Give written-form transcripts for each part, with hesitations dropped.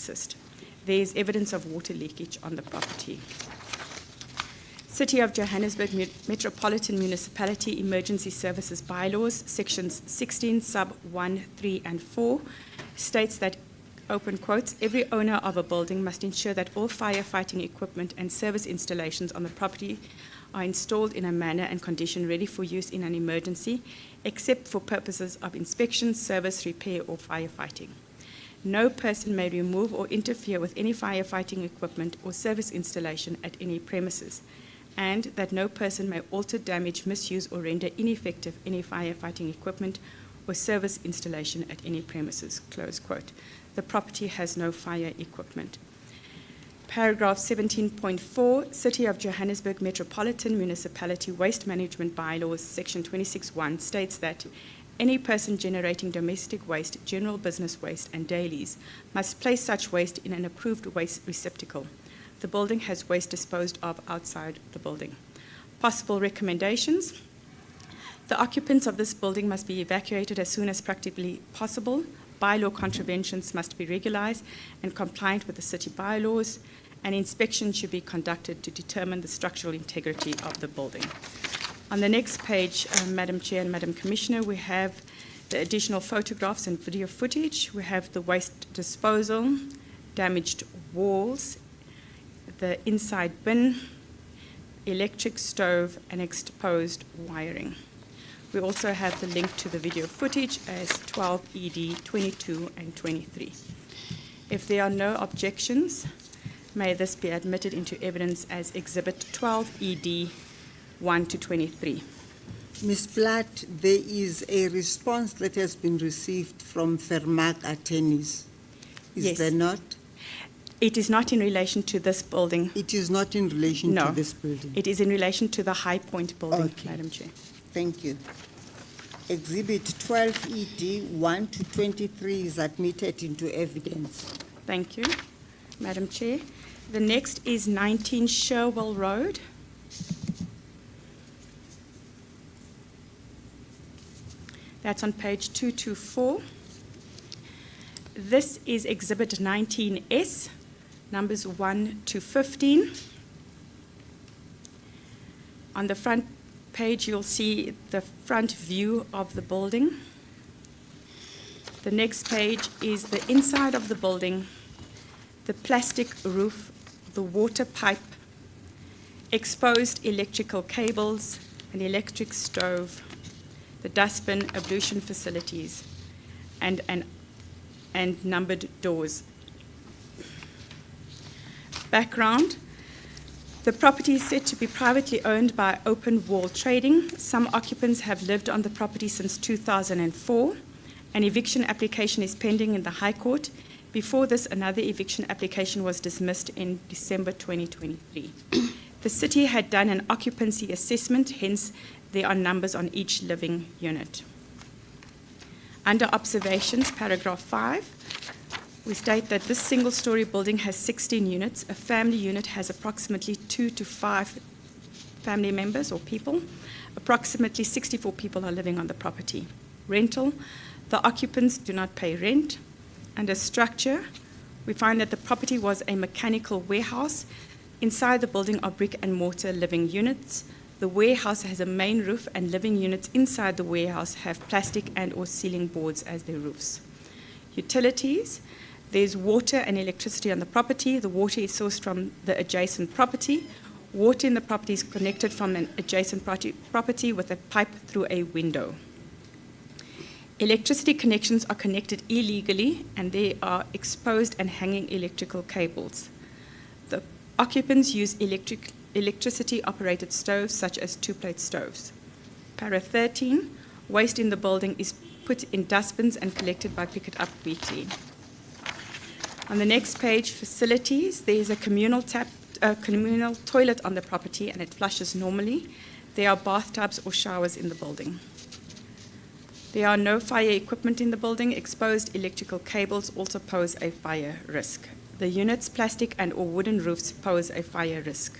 assist. There is evidence of water leakage on the property. City of Johannesburg Metropolitan Municipality Emergency Services Bylaws, sections 16, sub 1, 3, and 4, states that, open quotes, every owner of a building must ensure that all firefighting equipment and service installations on the property are installed in a manner and condition ready for use in an emergency, except for purposes of inspection, service, repair, or firefighting. No person may remove or interfere with any firefighting equipment or service installation at any premises, and that no person may alter, damage, misuse, or render ineffective any firefighting equipment or service installation at any premises, close quote. The property has no fire equipment. Paragraph 17.4, City of Johannesburg Metropolitan Municipality Waste Management Bylaws, section 26.1, states that any person generating domestic waste, general business waste, and dailies must place such waste in an approved waste receptacle. The building has waste disposed of outside the building. Possible recommendations: the occupants of this building must be evacuated as soon as practically possible. Bylaw contraventions must be regularized and compliant with the city bylaws. An inspection should be conducted to determine the structural integrity of the building. On the next page, Madam Chair and Madam Commissioner, we have the additional photographs and video footage. We have the waste disposal, damaged walls, the inside bin, electric stove, and exposed wiring. We also have the link to the video footage as 12 ED 22 and 23. If there are no objections, may this be admitted into evidence as Exhibit 12 ED 1 to 23. Ms. Platt, there is a response that has been received from Vermaak Attorneys. Is there not? It is not in relation to this building. It is not in relation to this building? It is in relation to the High Point building, Madam Chair. Thank you. Exhibit 12 ED 1 to 23 is admitted into evidence. Thank you, Madam Chair. The next is 19 Sherwell Road. That's on page 224. This is Exhibit 19S, numbers 1 to 15. On the front page, you'll see the front view of the building. The next page is the inside of the building, the plastic roof, the water pipe, exposed electrical cables, an electric stove, the dustbin, ablution facilities, and numbered doors. Background: the property is said to be privately owned by Open Wall Trading. Some occupants have lived on the property since 2004. An eviction application is pending in the High Court. Before this, another eviction application was dismissed in December 2023. The city had done an occupancy assessment, hence there are numbers on each living unit. Under observations, paragraph 5, we state that this single-story building has 16 units. A family unit has approximately 2 to 5 family members or people. Approximately 64 people are living on the property. Rental: the occupants do not pay rent. Under structure, we find that the property was a mechanical warehouse. Inside the building are brick and mortar living units. The warehouse has a main roof, and living units inside the warehouse have plastic and or ceiling boards as their roofs. Utilities: there's water and electricity on the property. The water is sourced from the adjacent property. Water in the property is connected from an adjacent property with a pipe through a window. Electricity connections are connected illegally, and there are exposed and hanging electrical cables. The occupants use electricity-operated stoves, such as two-plate stoves. Para 13, waste in the building is put in dustbins and collected by Pick It Up weekly. On the next page, facilities, there is a communal toilet on the property, and it flushes normally. There are bathtubs or showers in the building. There are no fire equipment in the building. Exposed electrical cables also pose a fire risk. The unit's plastic and or wooden roofs pose a fire risk.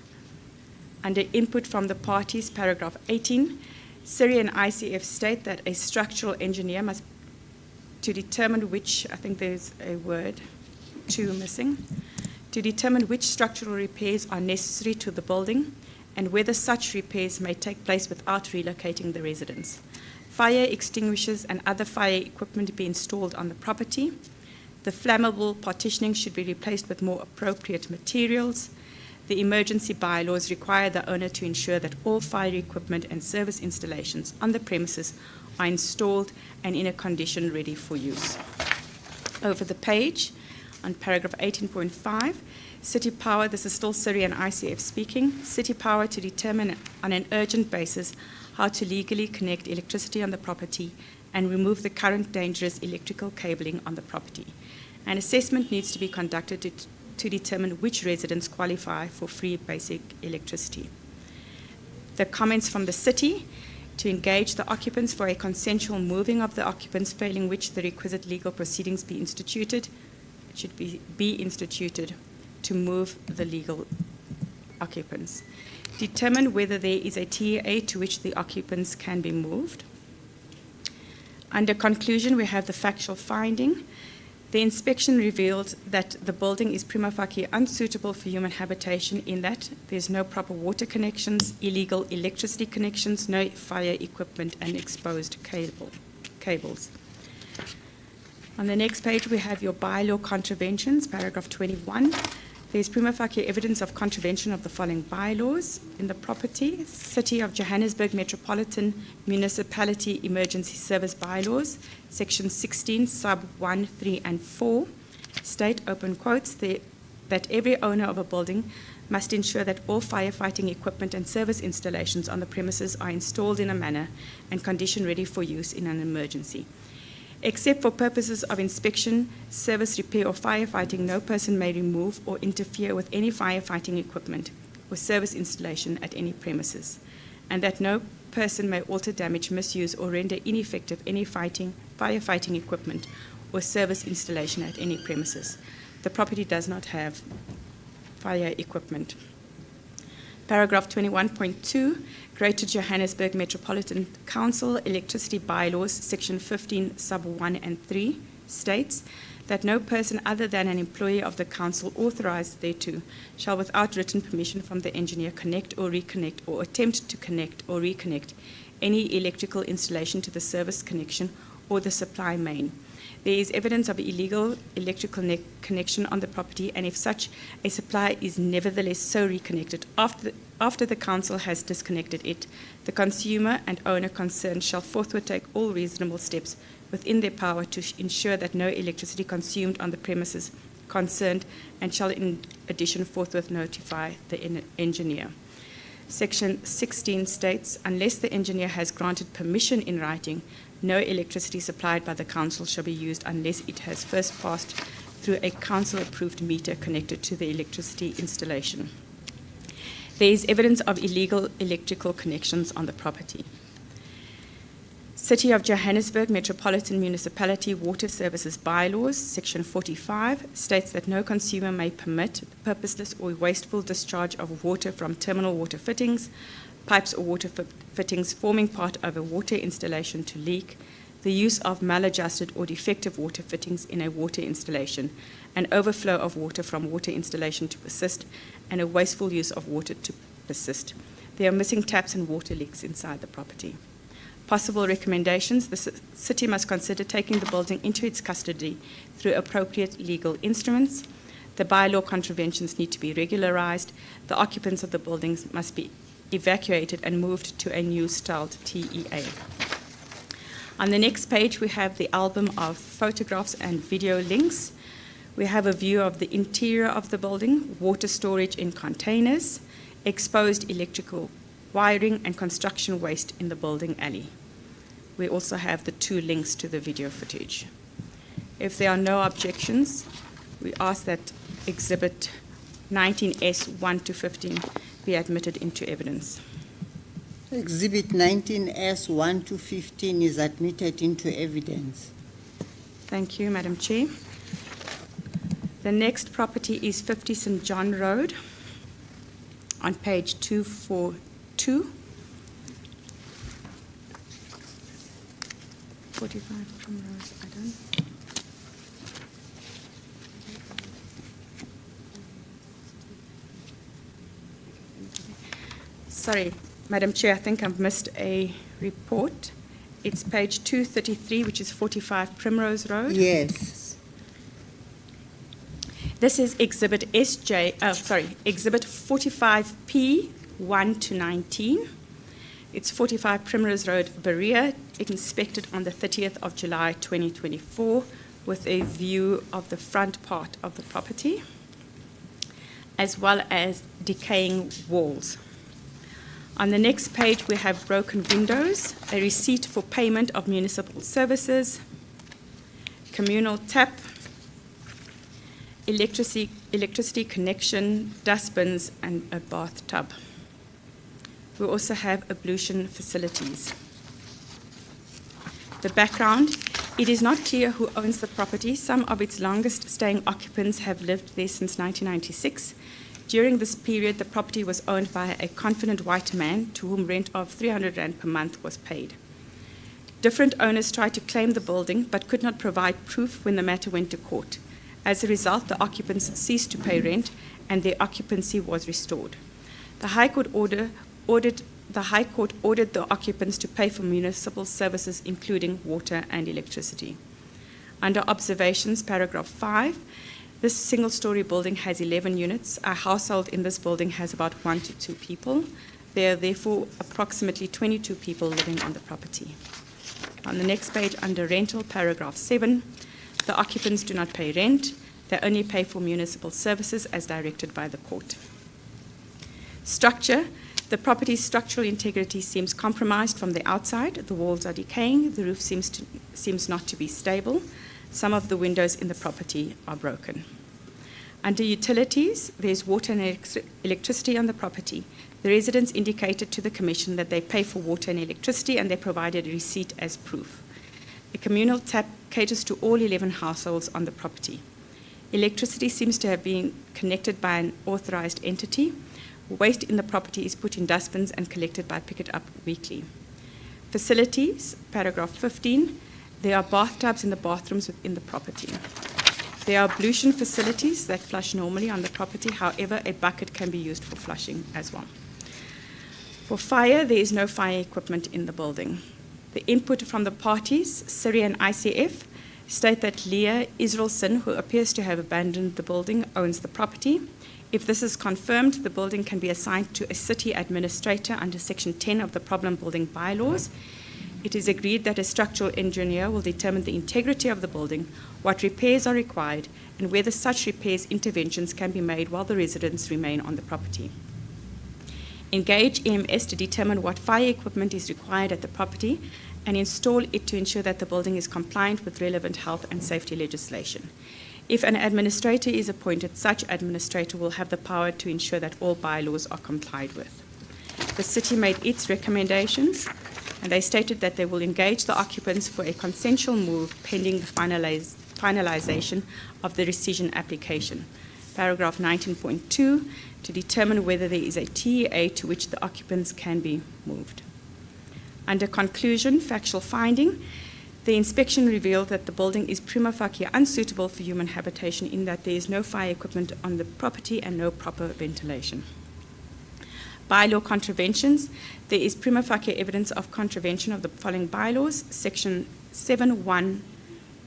Under input from the parties, paragraph 18, SIRI and ICF state that a structural engineer must, to determine which, I think there's a word, 2 missing, to determine which structural repairs are necessary to the building and whether such repairs may take place without relocating the residents. Fire extinguishers and other fire equipment be installed on the property. The flammable partitioning should be replaced with more appropriate materials. The emergency bylaws require the owner to ensure that all fire equipment and service installations on the premises are installed and in a condition ready for use. Over the page, on paragraph 18.5, City Power, this is still City and ICF speaking, City Power to determine on an urgent basis how to legally connect electricity on the property and remove the current dangerous electrical cabling on the property. An assessment needs to be conducted to determine which residents qualify for free basic electricity. The comments from the city to engage the occupants for a consensual moving of the occupants, failing which the requisite legal proceedings be instituted. It should be instituted to move the legal occupants. Determine whether there is a TEA to which the occupants can be moved. Under conclusion, we have the factual finding. The inspection revealed that the building is prima facie unsuitable for human habitation in that there's no proper water connections, illegal electricity connections, no fire equipment, and exposed cables. On the next page, we have your bylaw contraventions, paragraph 21. There's prima facie evidence of contravention of the following bylaws in the property. City of Johannesburg Metropolitan Municipality Emergency Service Bylaws, section 16, sub 1, 3, and 4, state, open quotes, that every owner of a building must ensure that all firefighting equipment and service installations on the premises are installed in a manner and condition ready for use in an emergency. Except for purposes of inspection, service, repair, or firefighting, no person may remove or interfere with any firefighting equipment or service installation at any premises, and that no person may alter, damage, misuse, or render ineffective any firefighting equipment or service installation at any premises. The property does not have fire equipment. Paragraph 21.2, Greater Johannesburg Metropolitan Council Electricity Bylaws, section 15, sub 1 and 3, states that no person other than an employee of the council authorized thereto shall, without written permission from the engineer, connect or reconnect or attempt to connect or reconnect any electrical installation to the service connection or the supply main. There is evidence of illegal electrical connection on the property, and if such a supply is nevertheless so reconnected after the council has disconnected it, the consumer and owner concerned shall forthwith take all reasonable steps within their power to ensure that no electricity consumed on the premises concerned, and shall in addition forthwith notify the engineer. Section 16 states, unless the engineer has granted permission in writing, no electricity supplied by the council shall be used unless it has first passed through a council-approved meter connected to the electricity installation. There is evidence of illegal electrical connections on the property. City of Johannesburg Metropolitan Municipality Water Services Bylaws, section 45, states that no consumer may permit the purposeless or wasteful discharge of water from terminal water fittings, pipes or water fittings forming part of a water installation to leak, the use of maladjusted or defective water fittings in a water installation, an overflow of water from water installation to persist, and a wasteful use of water to persist. There are missing taps and water leaks inside the property. Possible recommendations: the city must consider taking the building into its custody through appropriate legal instruments. The bylaw contraventions need to be regularized. The occupants of the buildings must be evacuated and moved to a new styled TEA. On the next page, we have the album of photographs and video links. We have a view of the interior of the building, water storage in containers, exposed electrical wiring, and construction waste in the building alley. We also have the 2 links to the video footage. If there are no objections, we ask that Exhibit 19S 1 to 15 be admitted into evidence. Exhibit 19S 1 to 15 is admitted into evidence. Thank you, Madam Chair. The next property is 50 St. John Road on page 242. 45 Primrose, I don't. Sorry, Madam Chair, I think I've missed a report. It's page 233, which is 45 Primrose Road. Yes. This is Exhibit Exhibit 45P 1 to 19. It's 45 Primrose Road, Berea, inspected on the 30th of July 2024 with a view of the front part of the property, as well as decaying walls. On the next page, we have broken windows, a receipt for payment of municipal services, communal tap, electricity connection, dustbins, and a bathtub. We also have ablution facilities. The background: it is not clear who owns the property. Some of its longest staying occupants have lived there since 1996. During this period, the property was owned by a confident white man to whom rent of 300 Rand per month was paid. Different owners tried to claim the building but could not provide proof when the matter went to court. As a result, the occupants ceased to pay rent and their occupancy was restored. The High Court ordered the occupants to pay for municipal services, including water and electricity. Under observations, paragraph 5, this single-story building has 11 units. A household in this building has about 1 to 2 people. There are therefore approximately 22 people living on the property. On the next page, under rental, paragraph 7, the occupants do not pay rent. They only pay for municipal services as directed by the court. Structure: the property's structural integrity seems compromised from the outside. The walls are decaying. The roof seems not to be stable. Some of the windows in the property are broken. Under utilities, there's water and electricity on the property. The residents indicated to the Commission that they pay for water and electricity, and they provided a receipt as proof. A communal tap caters to all 11 households on the property. Electricity seems to have been connected by an authorized entity. Waste in the property is put in dustbins and collected by Pick It Up weekly. Facilities, paragraph 15, there are bathtubs in the bathrooms within the property. There are ablution facilities that flush normally on the property. However, a bucket can be used for flushing as well. For fire, there is no fire equipment in the building. The input from the parties, Syria and ICF, state that Leah Israelson, who appears to have abandoned the building, owns the property. If this is confirmed, the building can be assigned to a city administrator under Section 10 of the Problem Building Bylaws. It is agreed that a structural engineer will determine the integrity of the building, what repairs are required, and whether such repairs interventions can be made while the residents remain on the property. Engage EMS to determine what fire equipment is required at the property and install it to ensure that the building is compliant with relevant health and safety legislation. If an administrator is appointed, such administrator will have the power to ensure that all bylaws are complied with. The city made its recommendations, and they stated that they will engage the occupants for a consensual move pending the finalization of the rescission application. Paragraph 19.2, to determine whether there is a TEA to which the occupants can be moved. Under conclusion, factual finding, the inspection revealed that the building is prima facie unsuitable for human habitation in that there is no fire equipment on the property and no proper ventilation. Bylaw contraventions, there is prima facie evidence of contravention of the following bylaws: Section 7.1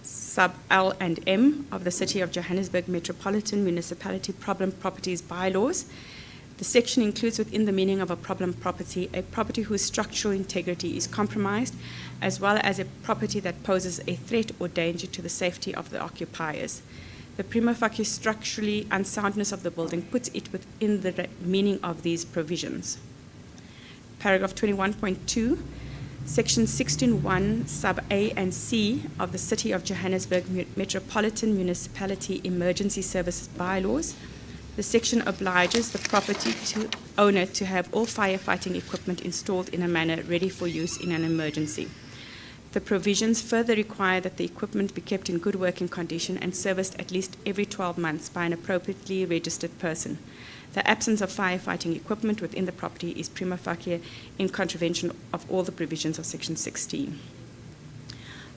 sub L and M of the City of Johannesburg Metropolitan Municipality Problem Properties Bylaws. The section includes within the meaning of a problem property a property whose structural integrity is compromised, as well as a property that poses a threat or danger to the safety of the occupiers. The prima facie structurally unsoundness of the building puts it within the meaning of these provisions. Paragraph 21.2, Section 16.1 sub A and C of the City of Johannesburg Metropolitan Municipality Emergency Services Bylaws. The section obliges the property owner to have all firefighting equipment installed in a manner ready for use in an emergency. The provisions further require that the equipment be kept in good working condition and serviced at least every 12 months by an appropriately registered person. The absence of firefighting equipment within the property is prima facie in contravention of all the provisions of Section 16.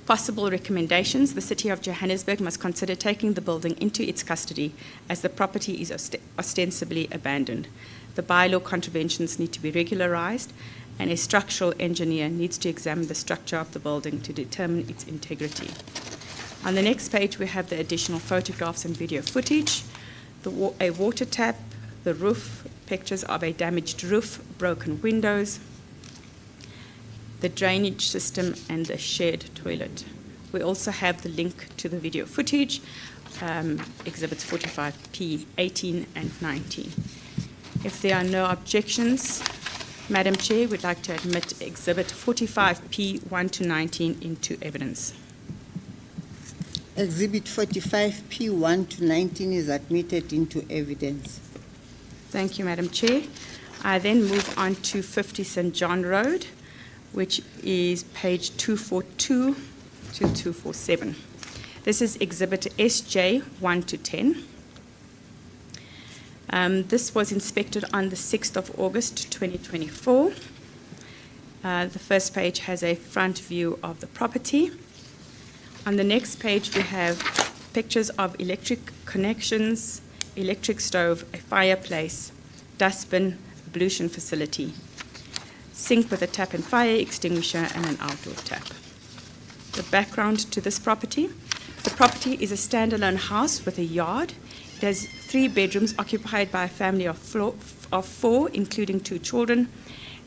Possible recommendations: the City of Johannesburg must consider taking the building into its custody as the property is ostensibly abandoned. The bylaw contraventions need to be regularized, and a structural engineer needs to examine the structure of the building to determine its integrity. On the next page, we have the additional photographs and video footage, a water tap, the roof, pictures of a damaged roof, broken windows, the drainage system, and the shared toilet. We also have the link to the video footage, exhibits 45P, 18 and 19. If there are no objections, Madam Chair, we'd like to admit exhibit 45P 1 to 19 into evidence. Exhibit 45P 1 to 19 is admitted into evidence. Thank you, Madam Chair. I then move on to 50 St. John Road, which is page 242 to 247. This is exhibit SJ 1 to 10. This was inspected on the 6th of August 2024. The first page has a front view of the property. On the next page, we have pictures of electric connections, electric stove, a fireplace, dustbin, ablution facility, sink with a tap and fire extinguisher, and an outdoor tap. The background to this property: the property is a standalone house with a yard. It has 3 bedrooms occupied by a family of 4, including 2 children.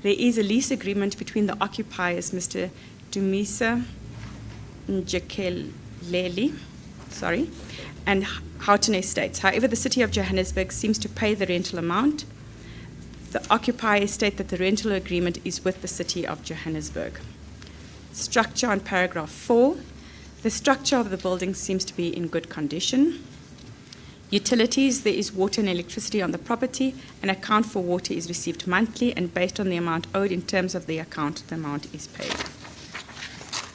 There is a lease agreement between the occupiers, Mr. Dumisa Njekeleli, and Houghton Estates. However, the City of Johannesburg seems to pay the rental amount. The occupiers state that the rental agreement is with the City of Johannesburg. Structure on paragraph 4. The structure of the building seems to be in good condition. Utilities: there is water and electricity on the property. An account for water is received monthly, and based on the amount owed in terms of the account, the amount is paid.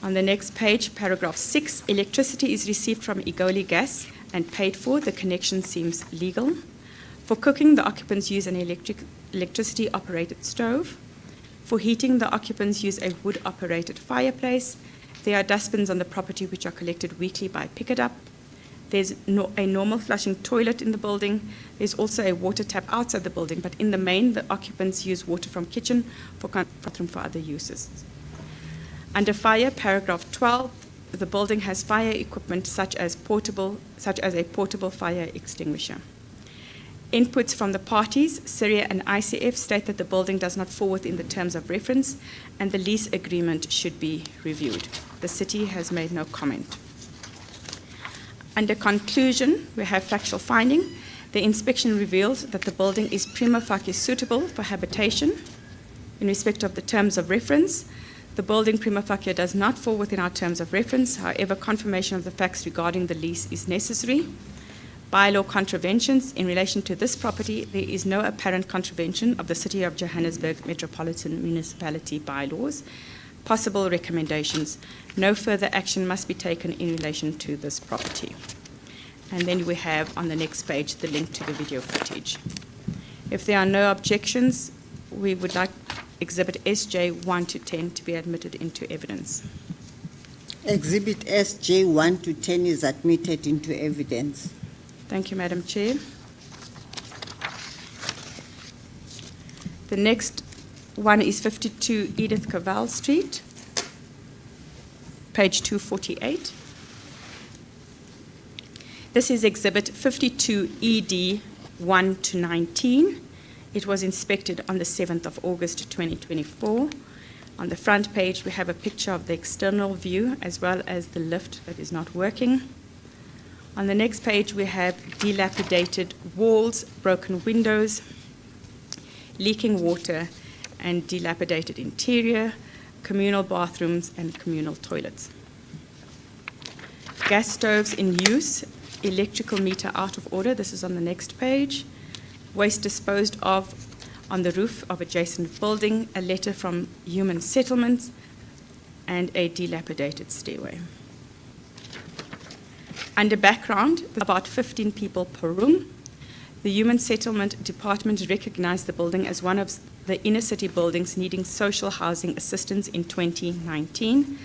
On the next page, paragraph 6, electricity is received from Igoli Gas and paid for. The connection seems legal. For cooking, the occupants use an electricity-operated stove. For heating, the occupants use a wood-operated fireplace. There are dustbins on the property which are collected weekly by Pick It Up. There's a normal flushing toilet in the building. There's also a water tap outside the building, but in the main, the occupants use water from kitchen for bathroom for other uses. Under fire, paragraph 12, the building has fire equipment such as a portable fire extinguisher. Inputs from the parties, Syria and ICF, state that the building does not fall within the terms of reference and the lease agreement should be reviewed. The city has made no comment. Under conclusion, we have factual finding. The inspection revealed that the building is prima facie suitable for habitation. In respect of the terms of reference, the building prima facie does not fall within our terms of reference. However, confirmation of the facts regarding the lease is necessary. Bylaw contraventions: in relation to this property, there is no apparent contravention of the City of Johannesburg Metropolitan Municipality bylaws. Possible recommendations: no further action must be taken in relation to this property. And then we have on the next page the link to the video footage. If there are no objections, we would like Exhibit SJ 1 to 10 to be admitted into evidence. Exhibit SJ 1 to 10 is admitted into evidence. Thank you, Madam Chair. The next one is 52 Edith Cavell Street, page 248. This is Exhibit 52 ED 1 to 19. It was inspected on the 7th of August 2024. On the front page, we have a picture of the external view as well as the lift that is not working. On the next page, we have dilapidated walls, broken windows, leaking water, and dilapidated interior, communal bathrooms, and communal toilets. Gas stoves in use, electrical meter out of order. This is on the next page. Waste disposed of on the roof of adjacent building, a letter from Human Settlements, and a dilapidated stairway. Under background, about 15 people per room. The Human Settlement Department recognized the building as one of the inner city buildings needing social housing assistance in 2019.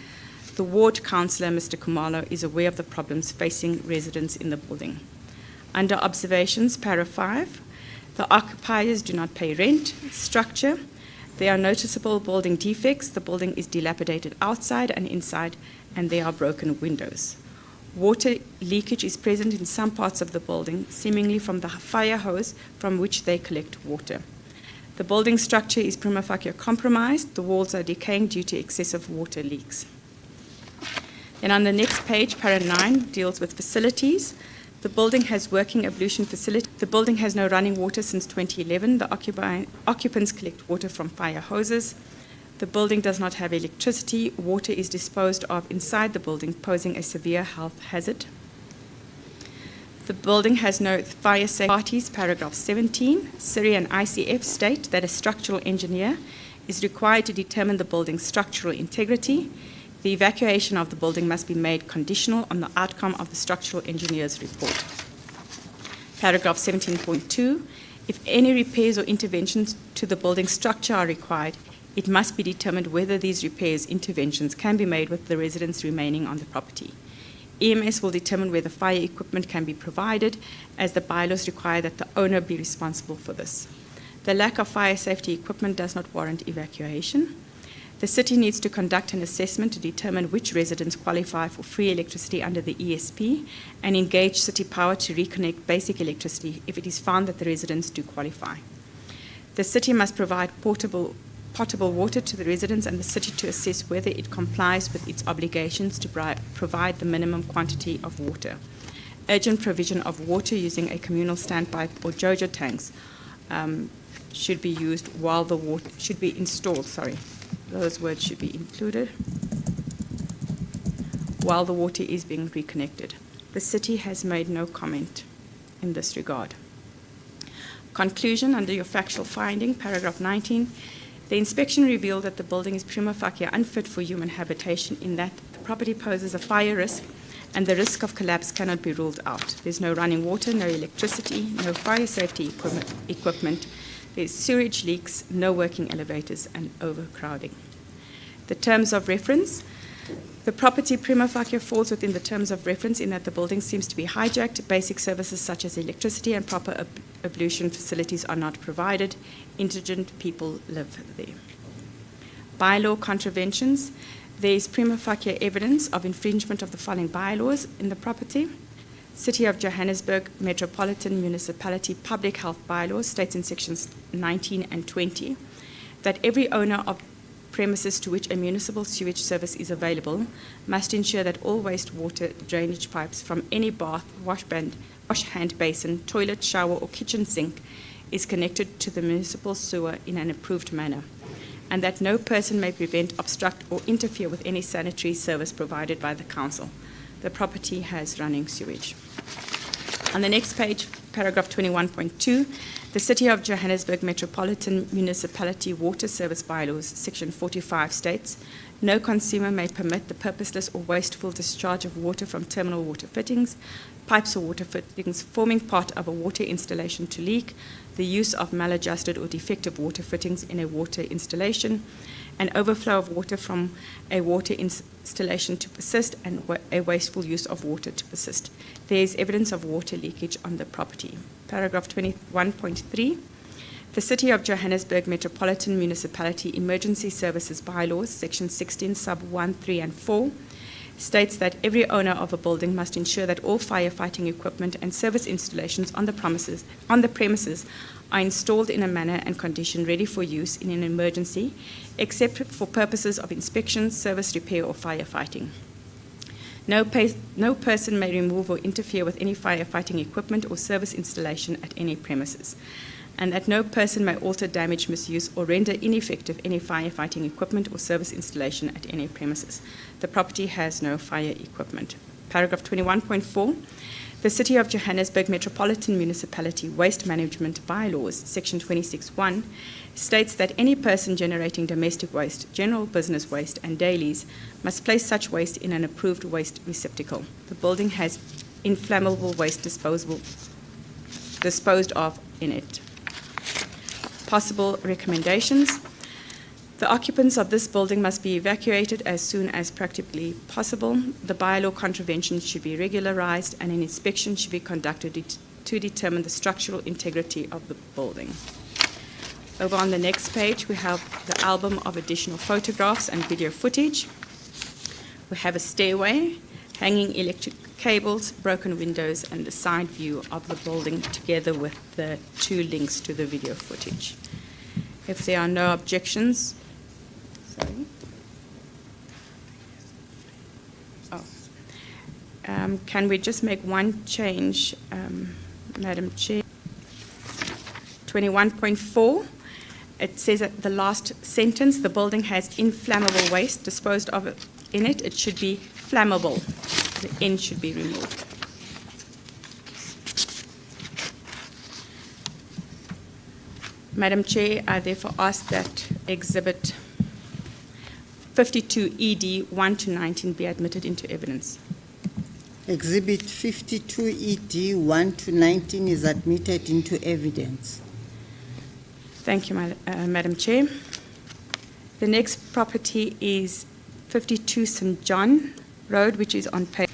The ward councillor, Mr. Kumalo, is aware of the problems facing residents in the building. Under observations, para 5, the occupiers do not pay rent. Structure, there are noticeable building defects. The building is dilapidated outside and inside, and there are broken windows. Water leakage is present in some parts of the building, seemingly from the fire hose from which they collect water. The building structure is prima facie compromised. The walls are decaying due to excessive water leaks. Then on the next page, para 9 deals with facilities. The building has working ablution facility. The building has no running water since 2011. The occupants collect water from fire hoses. The building does not have electricity. Water is disposed of inside the building, posing a severe health hazard. The building has no fire safety parties, paragraph 17. SIRI and ICF state that a structural engineer is required to determine the building's structural integrity. The evacuation of the building must be made conditional on the outcome of the structural engineer's report. Paragraph 17.2, if any repairs or interventions to the building structure are required, it must be determined whether these repairs interventions can be made with the residents remaining on the property. EMS will determine whether fire equipment can be provided, as the bylaws require that the owner be responsible for this. The lack of fire safety equipment does not warrant evacuation. The city needs to conduct an assessment to determine which residents qualify for free electricity under the ESP and engage City Power to reconnect basic electricity if it is found that the residents do qualify. The city must provide potable water to the residents and the city to assess whether it complies with its obligations to provide the minimum quantity of water. Urgent provision of water using a communal standpipe or JoJo tanks should be used while the water should be installed, those words should be included, while the water is being reconnected. The city has made no comment in this regard. Conclusion, under your factual finding, paragraph 19, the inspection revealed that the building is prima facie unfit for human habitation in that the property poses a fire risk and the risk of collapse cannot be ruled out. There's no running water, no electricity, no fire safety equipment. There's sewage leaks, no working elevators, and overcrowding. The terms of reference. The property prima facie falls within the terms of reference in that the building seems to be hijacked. Basic services such as electricity and proper ablution facilities are not provided. Indigent people live there. Bylaw contraventions. There is prima facie evidence of infringement of the following bylaws in the property. City of Johannesburg Metropolitan Municipality Public Health Bylaws states in sections 19 and 20 that every owner of premises to which a municipal sewage service is available must ensure that all wastewater drainage pipes from any bath, wash hand basin, toilet, shower, or kitchen sink is connected to the municipal sewer in an approved manner, and that no person may prevent, obstruct, or interfere with any sanitary service provided by the council. The property has running sewage. On the next page, paragraph 21.2, the City of Johannesburg Metropolitan Municipality Water Service Bylaws, section 45 states, no consumer may permit the purposeless or wasteful discharge of water from terminal water fittings, pipes or water fittings forming part of a water installation to leak, the use of maladjusted or defective water fittings in a water installation, an overflow of water from a water installation to persist, and a wasteful use of water to persist. There is evidence of water leakage on the property. Paragraph 21.3. The City of Johannesburg Metropolitan Municipality Emergency Services Bylaws, section 16, sub 1, 3, and 4, states that every owner of a building must ensure that all firefighting equipment and service installations on the premises are installed in a manner and condition ready for use in an emergency, except for purposes of inspection, service repair, or firefighting. No person may remove or interfere with any firefighting equipment or service installation at any premises, and that no person may alter, damage, misuse, or render ineffective any firefighting equipment or service installation at any premises. The property has no fire equipment. Paragraph 21.4. The City of Johannesburg Metropolitan Municipality Waste Management Bylaws, section 26.1, states that any person generating domestic waste, general business waste, and dailies must place such waste in an approved waste receptacle. The building has inflammable waste disposed of in it. Possible recommendations. The occupants of this building must be evacuated as soon as practically possible. The bylaw contraventions should be regularized, and an inspection should be conducted to determine the structural integrity of the building. Over on the next page, we have the album of additional photographs and video footage. We have a stairway, hanging electric cables, broken windows, and the side view of the building together with the 2 links to the video footage. If there are no objections, can we just make one change, Madam Chair? 21.4, it says at the last sentence, the building has inflammable waste disposed of in it. It should be flammable. The N should be removed. Madam Chair, I therefore ask that Exhibit 52 ED 1 to 19 be admitted into evidence. Exhibit 52 ED 1 to 19 is admitted into evidence. Thank you, Madam Chair. The next property is 52 St. John Road, which is on page.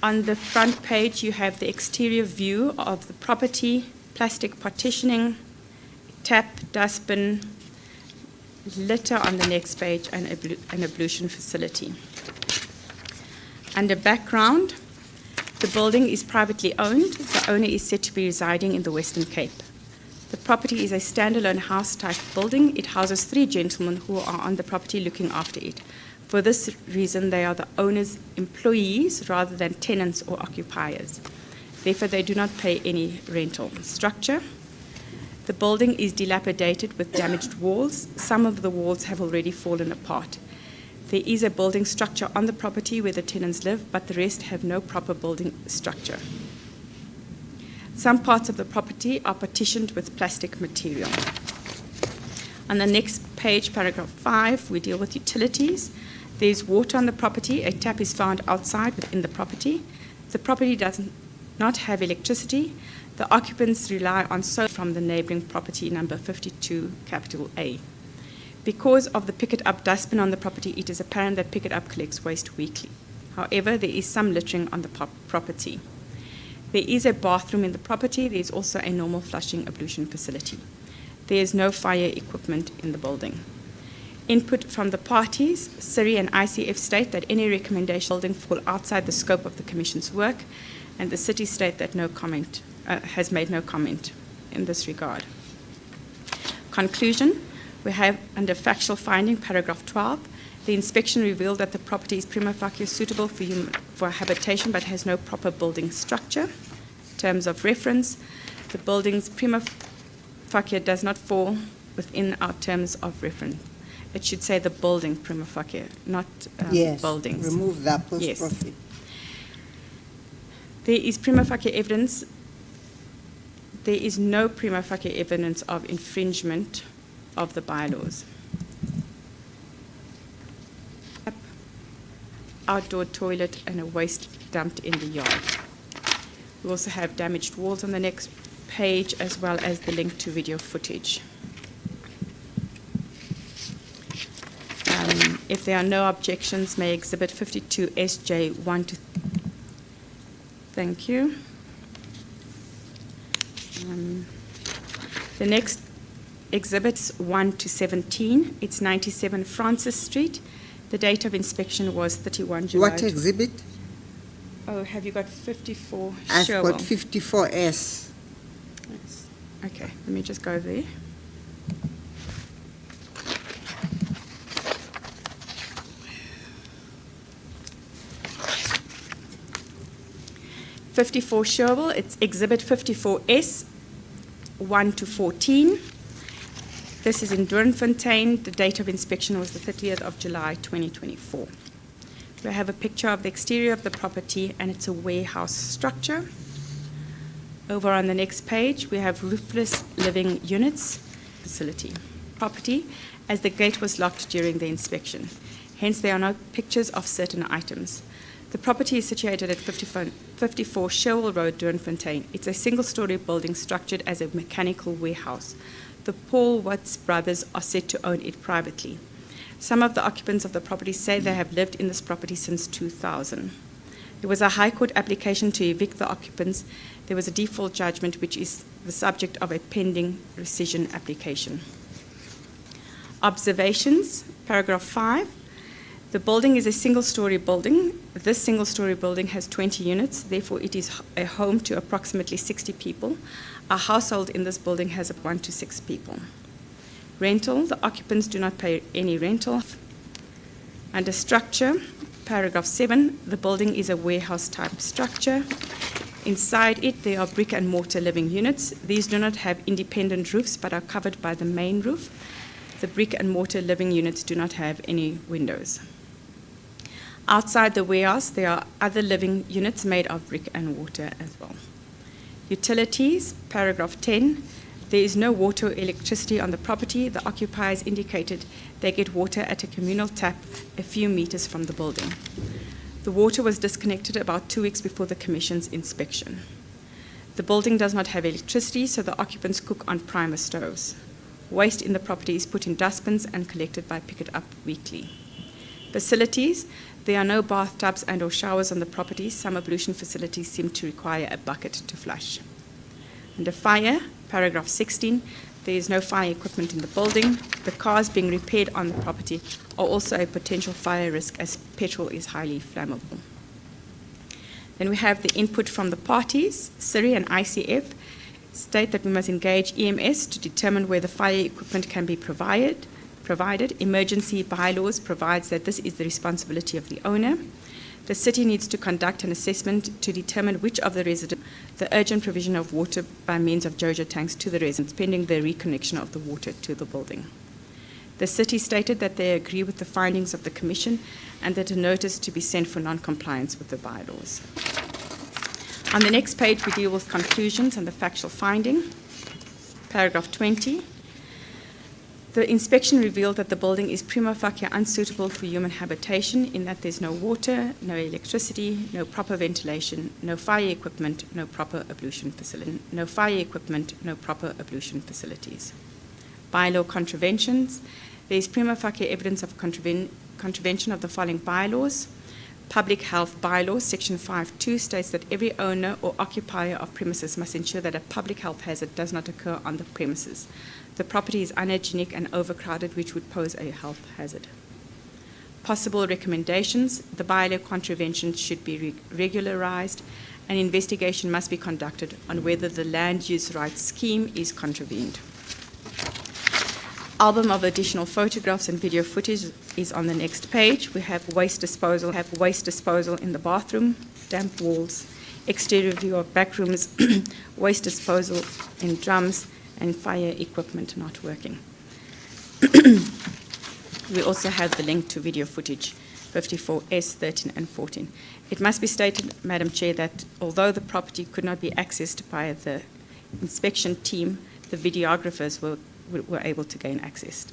On the front page, you have the exterior view of the property, plastic partitioning, tap, dustbin, litter on the next page, and an ablution facility. Under background, the building is privately owned. The owner is said to be residing in the Western Cape. The property is a standalone house-type building. It houses 3 gentlemen who are on the property looking after it. For this reason, they are the owner's employees rather than tenants or occupiers. Therefore, they do not pay any rental. Structure. The building is dilapidated with damaged walls. Some of the walls have already fallen apart. There is a building structure on the property where the tenants live, but the rest have no proper building structure. Some parts of the property are partitioned with plastic material. On the next page, paragraph 5, we deal with utilities. There's water on the property. A tap is found outside within the property. The property does not have electricity. The occupants rely on solar from the neighboring property number 52, capital A. Because of the pick-it-up dustbin on the property, it is apparent that pick-it-up collects waste weekly. However, there is some littering on the property. There is a bathroom in the property. There is also a normal flushing ablution facility. There is no fire equipment in the building. Input from the parties, CIRI and ICF state that any recommendation building fall outside the scope of the Commission's work, and the city state that has made no comment in this regard. Conclusion, we have under factual finding, paragraph 12, the inspection revealed that the property is prima facie suitable for habitation but has no proper building structure. In terms of reference, the building's prima facie does not fall within our terms of reference. It should say the building prima facie, not buildings. Remove the apostrophe. Yes. There is prima facie evidence. There is no prima facie evidence of infringement of the bylaws. Outdoor toilet and a waste dumped in the yard. We also have damaged walls on the next page, as well as the link to video footage. If there are no objections, may Exhibit 52 SJ 1 to... Thank you. The next exhibit's 1 to 17. It's 97 Francis Street. The date of inspection was 31 July. What exhibit? Oh, have you got 54? I've Sherwell. got 54S. Yes. Okay, let me just go there. '54 Sherwell. It's Exhibit 54S, 1 to 14. This is in Doornfontein. The date of inspection was the 30th of July, 2024. We have a picture of the exterior of the property, and it's a warehouse structure. Over on the next page, we have roofless living units facility property, as the gate was locked during the inspection. Hence, there are no pictures of certain items. The property is situated at 54 Sherwell Road, Doornfontein. It's a single-story building structured as a mechanical warehouse. The Paul Watts brothers are said to own it privately. Some of the occupants of the property say they have lived in this property since 2000. There was a High Court application to evict the occupants. There was a default judgment which is the subject of a pending rescission application. Observations, paragraph 5. The building is a single-story building. This single-story building has 20 units, therefore it is a home to approximately 60 people. A household in this building has 1 to 6 people. Rental, the occupants do not pay any rental. Under structure, paragraph 7, the building is a warehouse-type structure. Inside it, there are brick and mortar living units. These do not have independent roofs but are covered by the main roof. The brick and mortar living units do not have any windows. Outside the warehouse, there are other living units made of brick and mortar as well. Utilities, paragraph 10. There is no water or electricity on the property. The occupiers indicated they get water at a communal tap a few meters from the building. The water was disconnected about 2 weeks before the Commission's inspection. The building does not have electricity, so the occupants cook on primer stoves. Waste in the property is put in dustbins and collected by Pick It Up weekly. Facilities, there are no bathtubs and or showers on the property. Some ablution facilities seem to require a bucket to flush. Under fire, paragraph 16, there is no fire equipment in the building. The cars being repaired on the property are also a potential fire risk as petrol is highly flammable. Then we have the input from the parties. CIRI and ICF state that we must engage EMS to determine where the fire equipment can be provided. Emergency bylaws provides that this is the responsibility of the owner. The city needs to conduct an assessment to determine which of the residents the urgent provision of water by means of JoJo tanks to the residents pending the reconnection of the water to the building. The city stated that they agree with the findings of the Commission and that a notice to be sent for non-compliance with the bylaws. On the next page, we deal with conclusions and the factual finding. Paragraph 20. The inspection revealed that the building is prima facie unsuitable for human habitation in that there's no water, no electricity, no proper ventilation, no fire equipment, no proper ablution facilities. Bylaw contraventions. There is prima facie evidence of contravention of the following bylaws. Public Health Bylaws, Section 5.2 states that every owner or occupier of premises must ensure that a public health hazard does not occur on the premises. The property is unhygienic and overcrowded, which would pose a health hazard. Possible recommendations. The bylaw contraventions should be regularized. An investigation must be conducted on whether the land use rights scheme is contravened. Album of additional photographs and video footage is on the next page. We have waste disposal in the bathroom, damp walls, exterior view of back rooms, waste disposal in drums, and fire equipment not working. We also have the link to video footage 54S, 13 and 14. It must be stated, Madam Chair, that although the property could not be accessed by the inspection team, the videographers were able to gain access.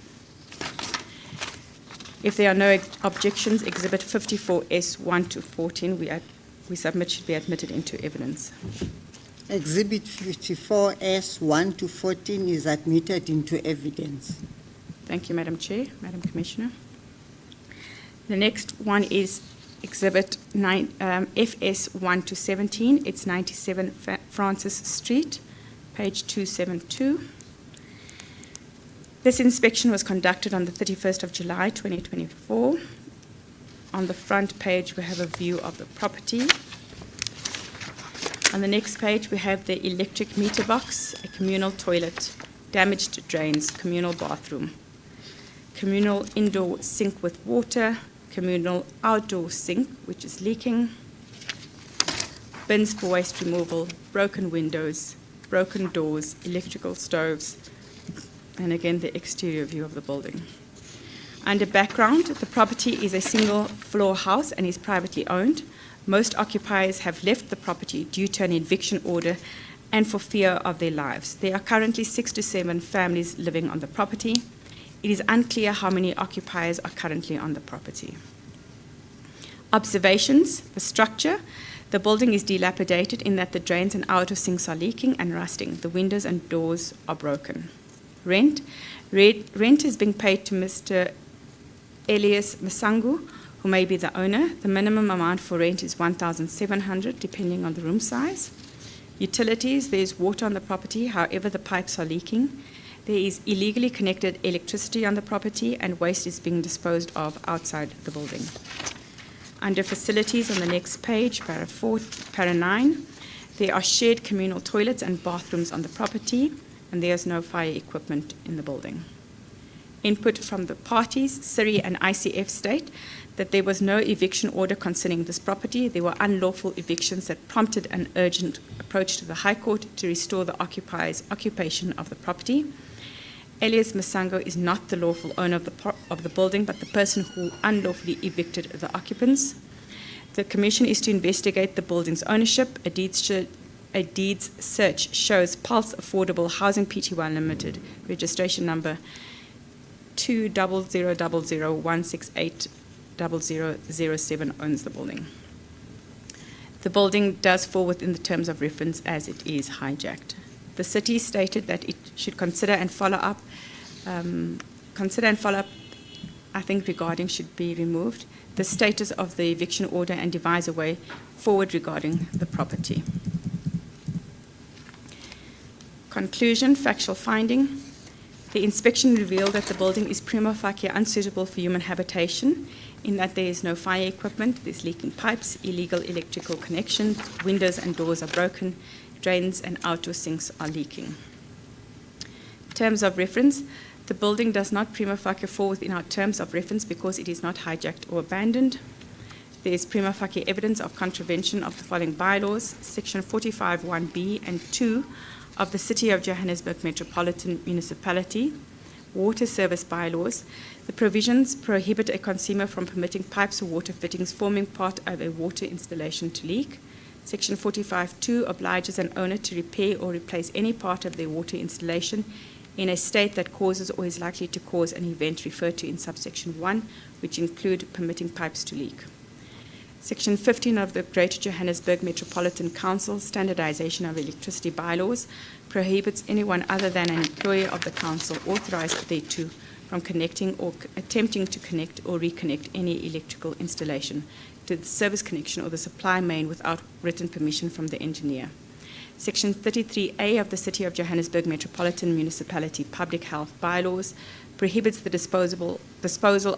If there are no objections, Exhibit 54S 1 to 14 we submit should be admitted into evidence. Exhibit 54S 1 to 14 is admitted into evidence. Thank you, Madam Chair, Madam Commissioner. The next one is Exhibit FS 1 to 17. It's 97 Francis Street, page 272. This inspection was conducted on the 31st of July, 2024. On the front page, we have a view of the property. On the next page, we have the electric meter box, a communal toilet, damaged drains, communal bathroom, communal indoor sink with water, communal outdoor sink, which is leaking, bins for waste removal, broken windows, broken doors, electrical stoves, and again, the exterior view of the building. Under background, the property is a single-floor house and is privately owned. Most occupiers have left the property due to an eviction order and for fear of their lives. There are currently 6 to 7 families living on the property. It is unclear how many occupiers are currently on the property. Observations. The structure. The building is dilapidated in that the drains and outer sinks are leaking and rusting. The windows and doors are broken. rent. Rent is being paid to Mr. Elias Masangu, who may be the owner. The minimum amount for rent is 1,700, depending on the room size. Utilities, there's water on the property, however the pipes are leaking. There is illegally connected electricity on the property, and waste is being disposed of outside the building. Under facilities on the next page, para 4, para 9, there are shared communal toilets and bathrooms on the property, and there's no fire equipment in the building. Input from the parties, SIRI and ICF state that there was no eviction order concerning this property. There were unlawful evictions that prompted an urgent approach to the High Court to restore the occupier's occupation of the property. Elias Masango is not the lawful owner of the building, but the person who unlawfully evicted the occupants. The Commission is to investigate the building's ownership. A deeds search shows Pulse Affordable Housing Pty Limited, registration number 20001680007, owns the building. The building does fall within the terms of reference as it is hijacked. The city stated that it should consider and follow up. I think regarding should be removed. The status of the eviction order and devise a way forward regarding the property. Conclusion, factual finding. The inspection revealed that the building is prima facie unsuitable for human habitation, in that there is no fire equipment, there's leaking pipes, illegal electrical connections, windows and doors are broken, drains and outdoor sinks are leaking. Terms of reference. The building does not prima facie fall within our terms of reference because it is not hijacked or abandoned. There is prima facie evidence of contravention of the following bylaws, Section 45(1)(b) and 2 of the City of Johannesburg Metropolitan Municipality Water Service Bylaws. The provisions prohibit a consumer from permitting pipes or water fittings forming part of a water installation to leak. Section 45(2) obliges an owner to repair or replace any part of their water installation in a state that causes or is likely to cause an event referred to in subsection 1, which include permitting pipes to leak. Section 15 of the Greater Johannesburg Metropolitan Council Standardization of Electricity Bylaws prohibits anyone other than an employee of the council authorized thereto from connecting or attempting to connect or reconnect any electrical installation to the service connection or the supply main without written permission from the engineer. Section 33A of the City of Johannesburg Metropolitan Municipality Public Health Bylaws prohibits the disposal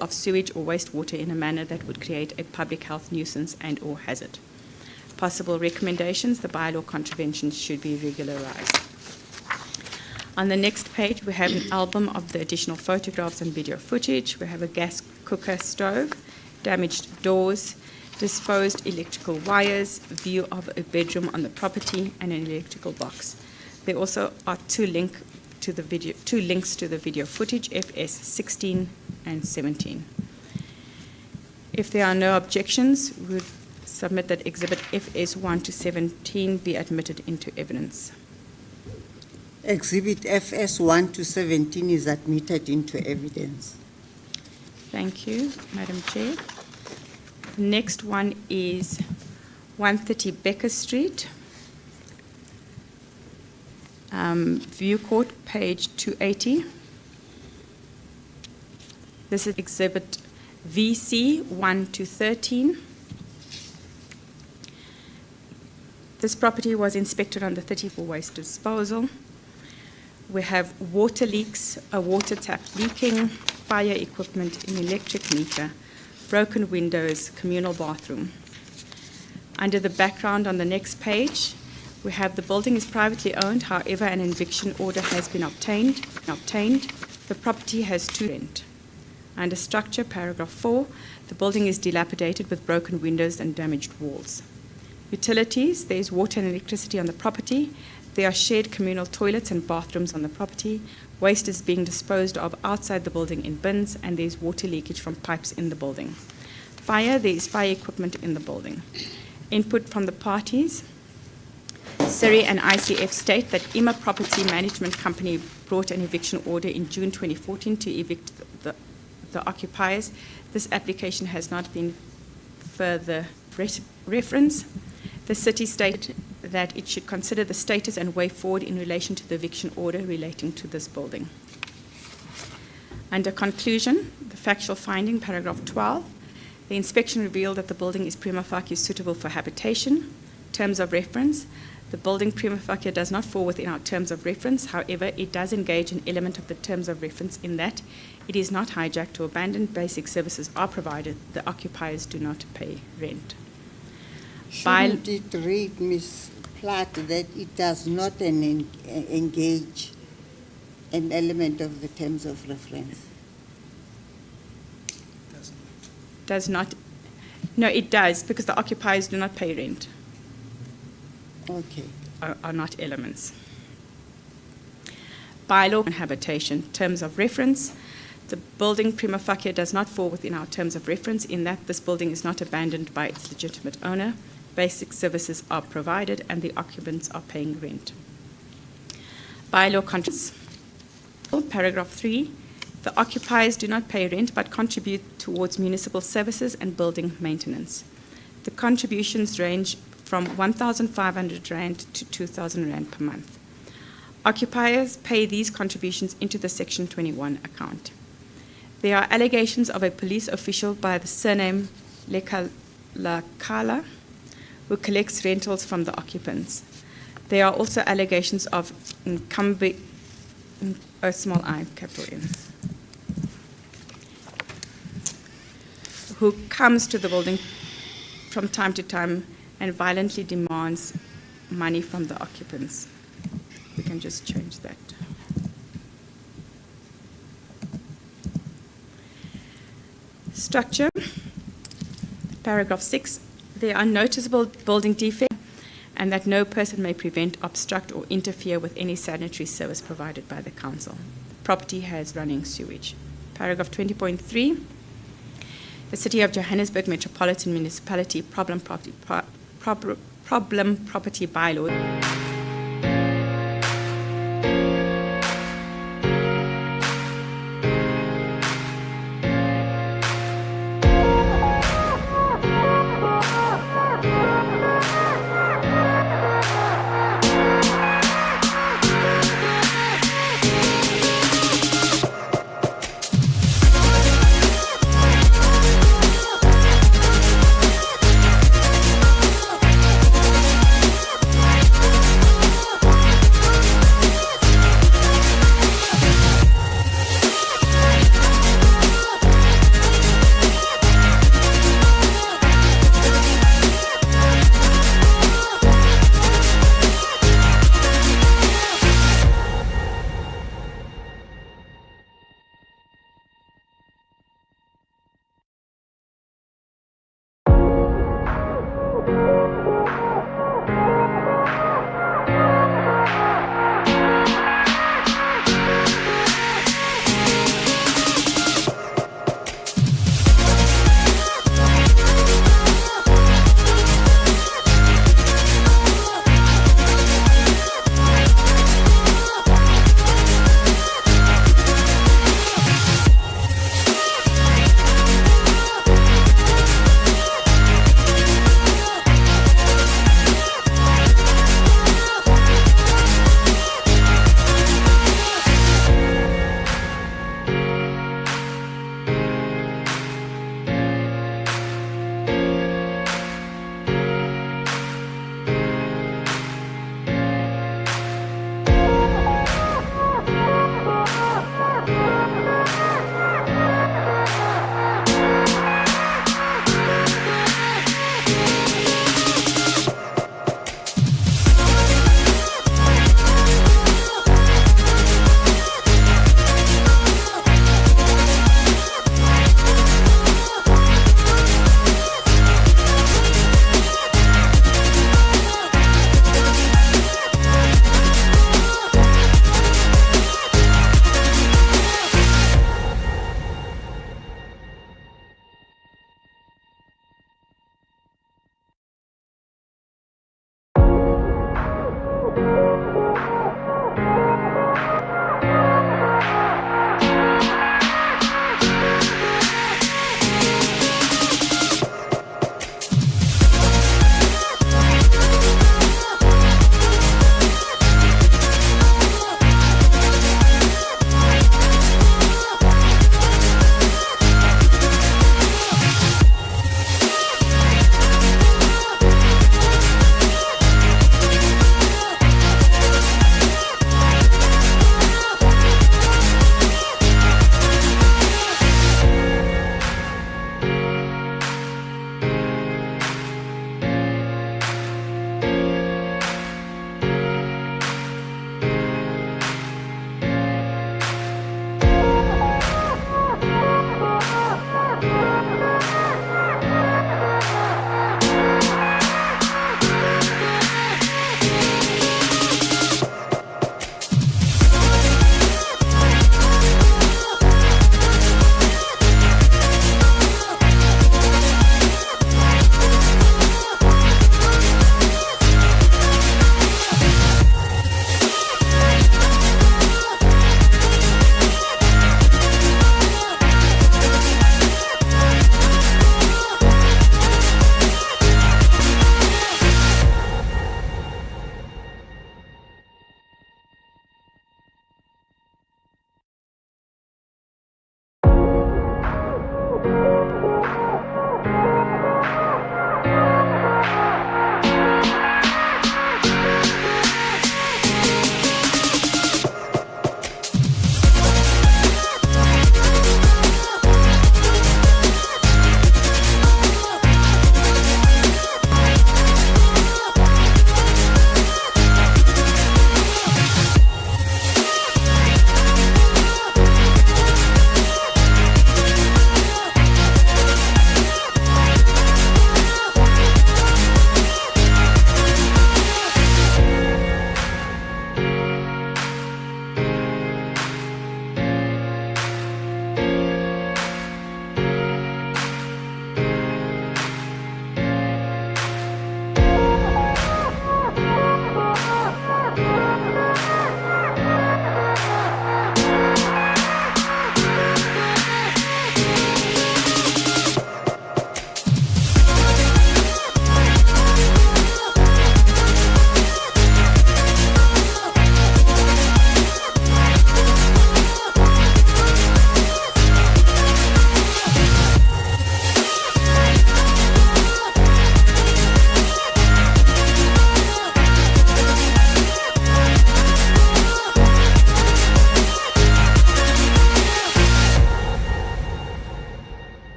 of sewage or wastewater in a manner that would create a public health nuisance and or hazard. Possible recommendations, the bylaw contraventions should be regularized. On the next page, we have an album of the additional photographs and video footage. We have a gas cooker stove, damaged doors, disposed electrical wires, view of a bedroom on the property, and an electrical box. There also are two links to the video footage, FS 16 and 17. If there are no objections, we would submit that Exhibit FS 1 to 17 be admitted into evidence. Exhibit FS 1 to 17 is admitted into evidence. Thank you, Madam Chair. The next one is 130 Becker Street. View Court, page 280. This is Exhibit VC 1 to 13. This property was inspected on the 30 for waste disposal. We have water leaks, a water tap leaking, fire equipment, an electric meter, broken windows, communal bathroom. Under the background on the next page, we have the building is privately owned, however, an eviction order has been obtained. The property has two rent. Under structure, paragraph 4, the building is dilapidated with broken windows and damaged walls. Utilities, there is water and electricity on the property. There are shared communal toilets and bathrooms on the property. Waste is being disposed of outside the building in bins, and there is water leakage from pipes in the building. Fire, there is fire equipment in the building. Input from the parties. SIRI and ICF state that IMA Property Management Company brought an eviction order in June 2014 to evict the occupiers. This application has not been further referenced. The city stated that it should consider the status and way forward in relation to the eviction order relating to this building. Under conclusion, the factual finding, paragraph 12, the inspection revealed that the building is prima facie suitable for habitation. Terms of reference, the building prima facie does not fall within our terms of reference. However, it does engage an element of the terms of reference in that it is not hijacked or abandoned. Basic services are provided. The occupiers do not pay rent. Shouldn't it read, Ms. Platt, that it does not engage an element of the terms of reference? Does not? No, it does, because the occupiers do not pay rent. Okay. Are not elements. Bylaw and habitation. Terms of reference. The building prima facie does not fall within our terms of reference in that this building is not abandoned by its legitimate owner. Basic services are provided and the occupants are paying rent. Bylaw contracts. Paragraph 3. The occupiers do not pay rent but contribute towards municipal services and building maintenance. The contributions range from 1,500 Rand to 2,000 Rand per month. Occupiers pay these contributions into the Section 21 account. There are allegations of a police official by the surname Lekalakala who collects rentals from the occupants. There are also allegations of a small I, capital N, who comes to the building from time to time and violently demands money from the occupants. We can just change that. Structure, paragraph 6, there are noticeable building defects and that no person may prevent, obstruct or interfere with any sanitary service provided by the council. The property has running sewage. Paragraph 20.3, the City of Johannesburg Metropolitan Municipality Problem Property Bylaw.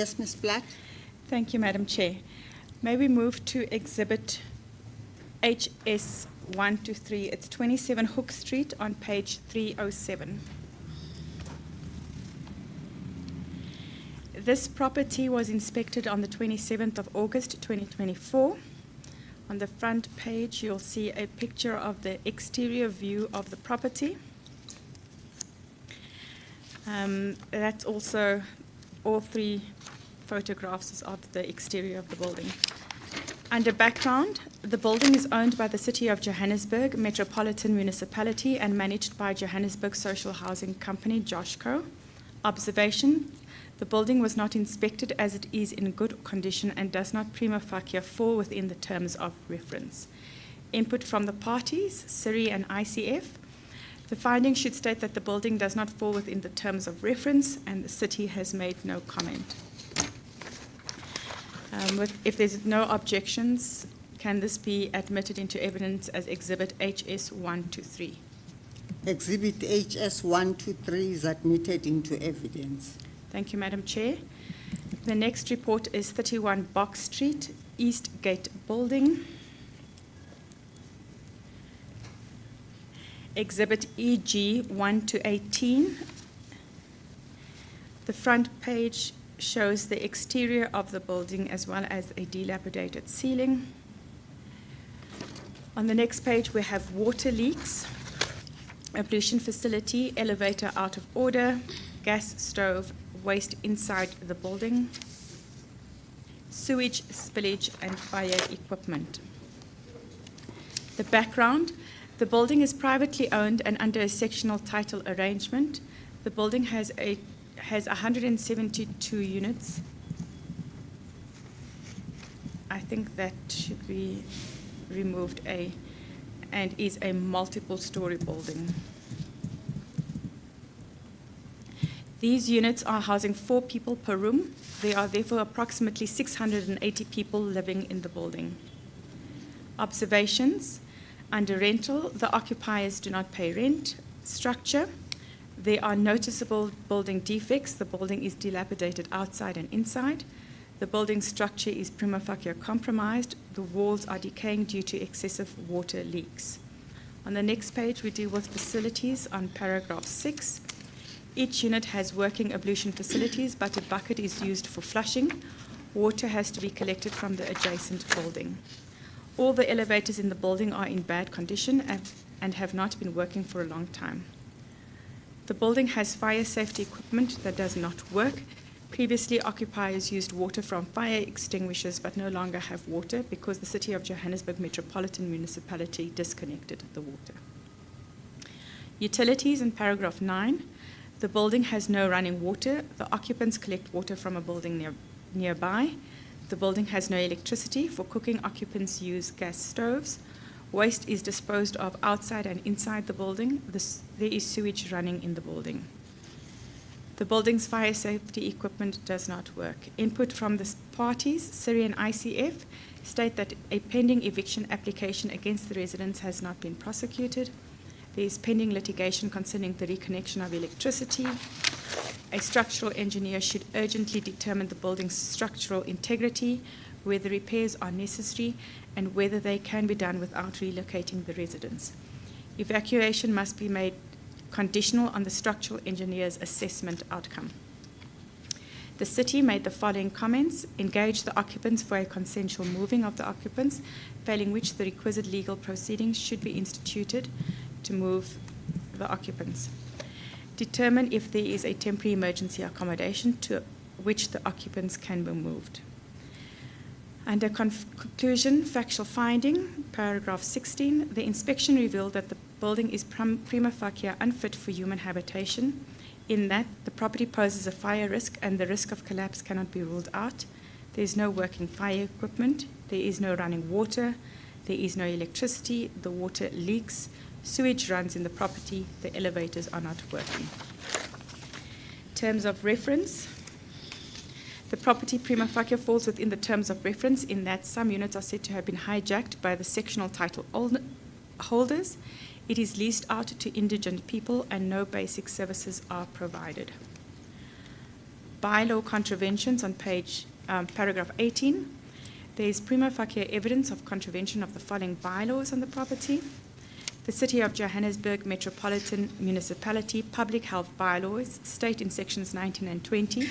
Yes, Ms. Platt? Thank you, Madam Chair. May we move to Exhibit HS 123. It's 27 Hook Street on page 307. This property was inspected on the 27th of August 2024. On the front page, you'll see a picture of the exterior view of the property. That's also all three photographs of the exterior of the building. Under background, the building is owned by the City of Johannesburg Metropolitan Municipality and managed by Johannesburg Social Housing Company, JOSHCO. Observation: the building was not inspected as it is in good condition and does not prima facie fall within the terms of reference. Input from the parties, CIRI and ICF. The finding should state that the building does not fall within the terms of reference, and the City has made no comment. If there's no objections, can this be admitted into evidence as Exhibit HS 123? Exhibit HS 123 is admitted into evidence. Thank you, Madam Chair. The next report is 31 Box Street, East Gate Building. Exhibit EG 1 to 18. The front page shows the exterior of the building as well as a dilapidated ceiling. On the next page, we have water leaks, ablution facility, elevator out of order, gas stove, waste inside the building, sewage, spillage, and fire equipment. The background: the building is privately owned and under a sectional title arrangement. The building has 172 units. I think that should be removed, and is a multiple story building. These units are housing 4 people per room. There are therefore approximately 680 people living in the building. Observations: under rental, the occupiers do not pay rent. Structure: there are noticeable building defects. The building is dilapidated outside and inside. The building structure is prima facie compromised. The walls are decaying due to excessive water leaks. On the next page, we deal with facilities on paragraph 6. Each unit has working ablution facilities, but a bucket is used for flushing. Water has to be collected from the adjacent building. All the elevators in the building are in bad condition and have not been working for a long time. The building has fire safety equipment that does not work. Previously, occupiers used water from fire extinguishers but no longer have water because the City of Johannesburg Metropolitan Municipality disconnected the water. Utilities in paragraph 9. The building has no running water. The occupants collect water from a building nearby. The building has no electricity. For cooking, occupants use gas stoves. Waste is disposed of outside and inside the building. There is sewage running in the building. The building's fire safety equipment does not work. Input from the parties, CIRI and ICF, state that a pending eviction application against the residents has not been prosecuted. There is pending litigation concerning the reconnection of electricity. A structural engineer should urgently determine the building's structural integrity, whether repairs are necessary, and whether they can be done without relocating the residents. Evacuation must be made conditional on the structural engineer's assessment outcome. The City made the following comments: engage the occupants for a consensual moving of the occupants, failing which the requisite legal proceedings should be instituted to move the occupants. Determine if there is a temporary emergency accommodation to which the occupants can be moved. Under conclusion, factual finding, paragraph 16, the inspection revealed that the building is prima facie unfit for human habitation, in that the property poses a fire risk and the risk of collapse cannot be ruled out. There is no working fire equipment. There is no running water. There is no electricity. The water leaks. Sewage runs in the property. The elevators are not working. Terms of reference. The property prima facie falls within the terms of reference in that some units are said to have been hijacked by the sectional title holders. It is leased out to indigent people and no basic services are provided. bylaw contraventions on paragraph 18. There is prima facie evidence of contravention of the following bylaws on the property. The City of Johannesburg Metropolitan Municipality Public Health Bylaws state in sections 19 and 20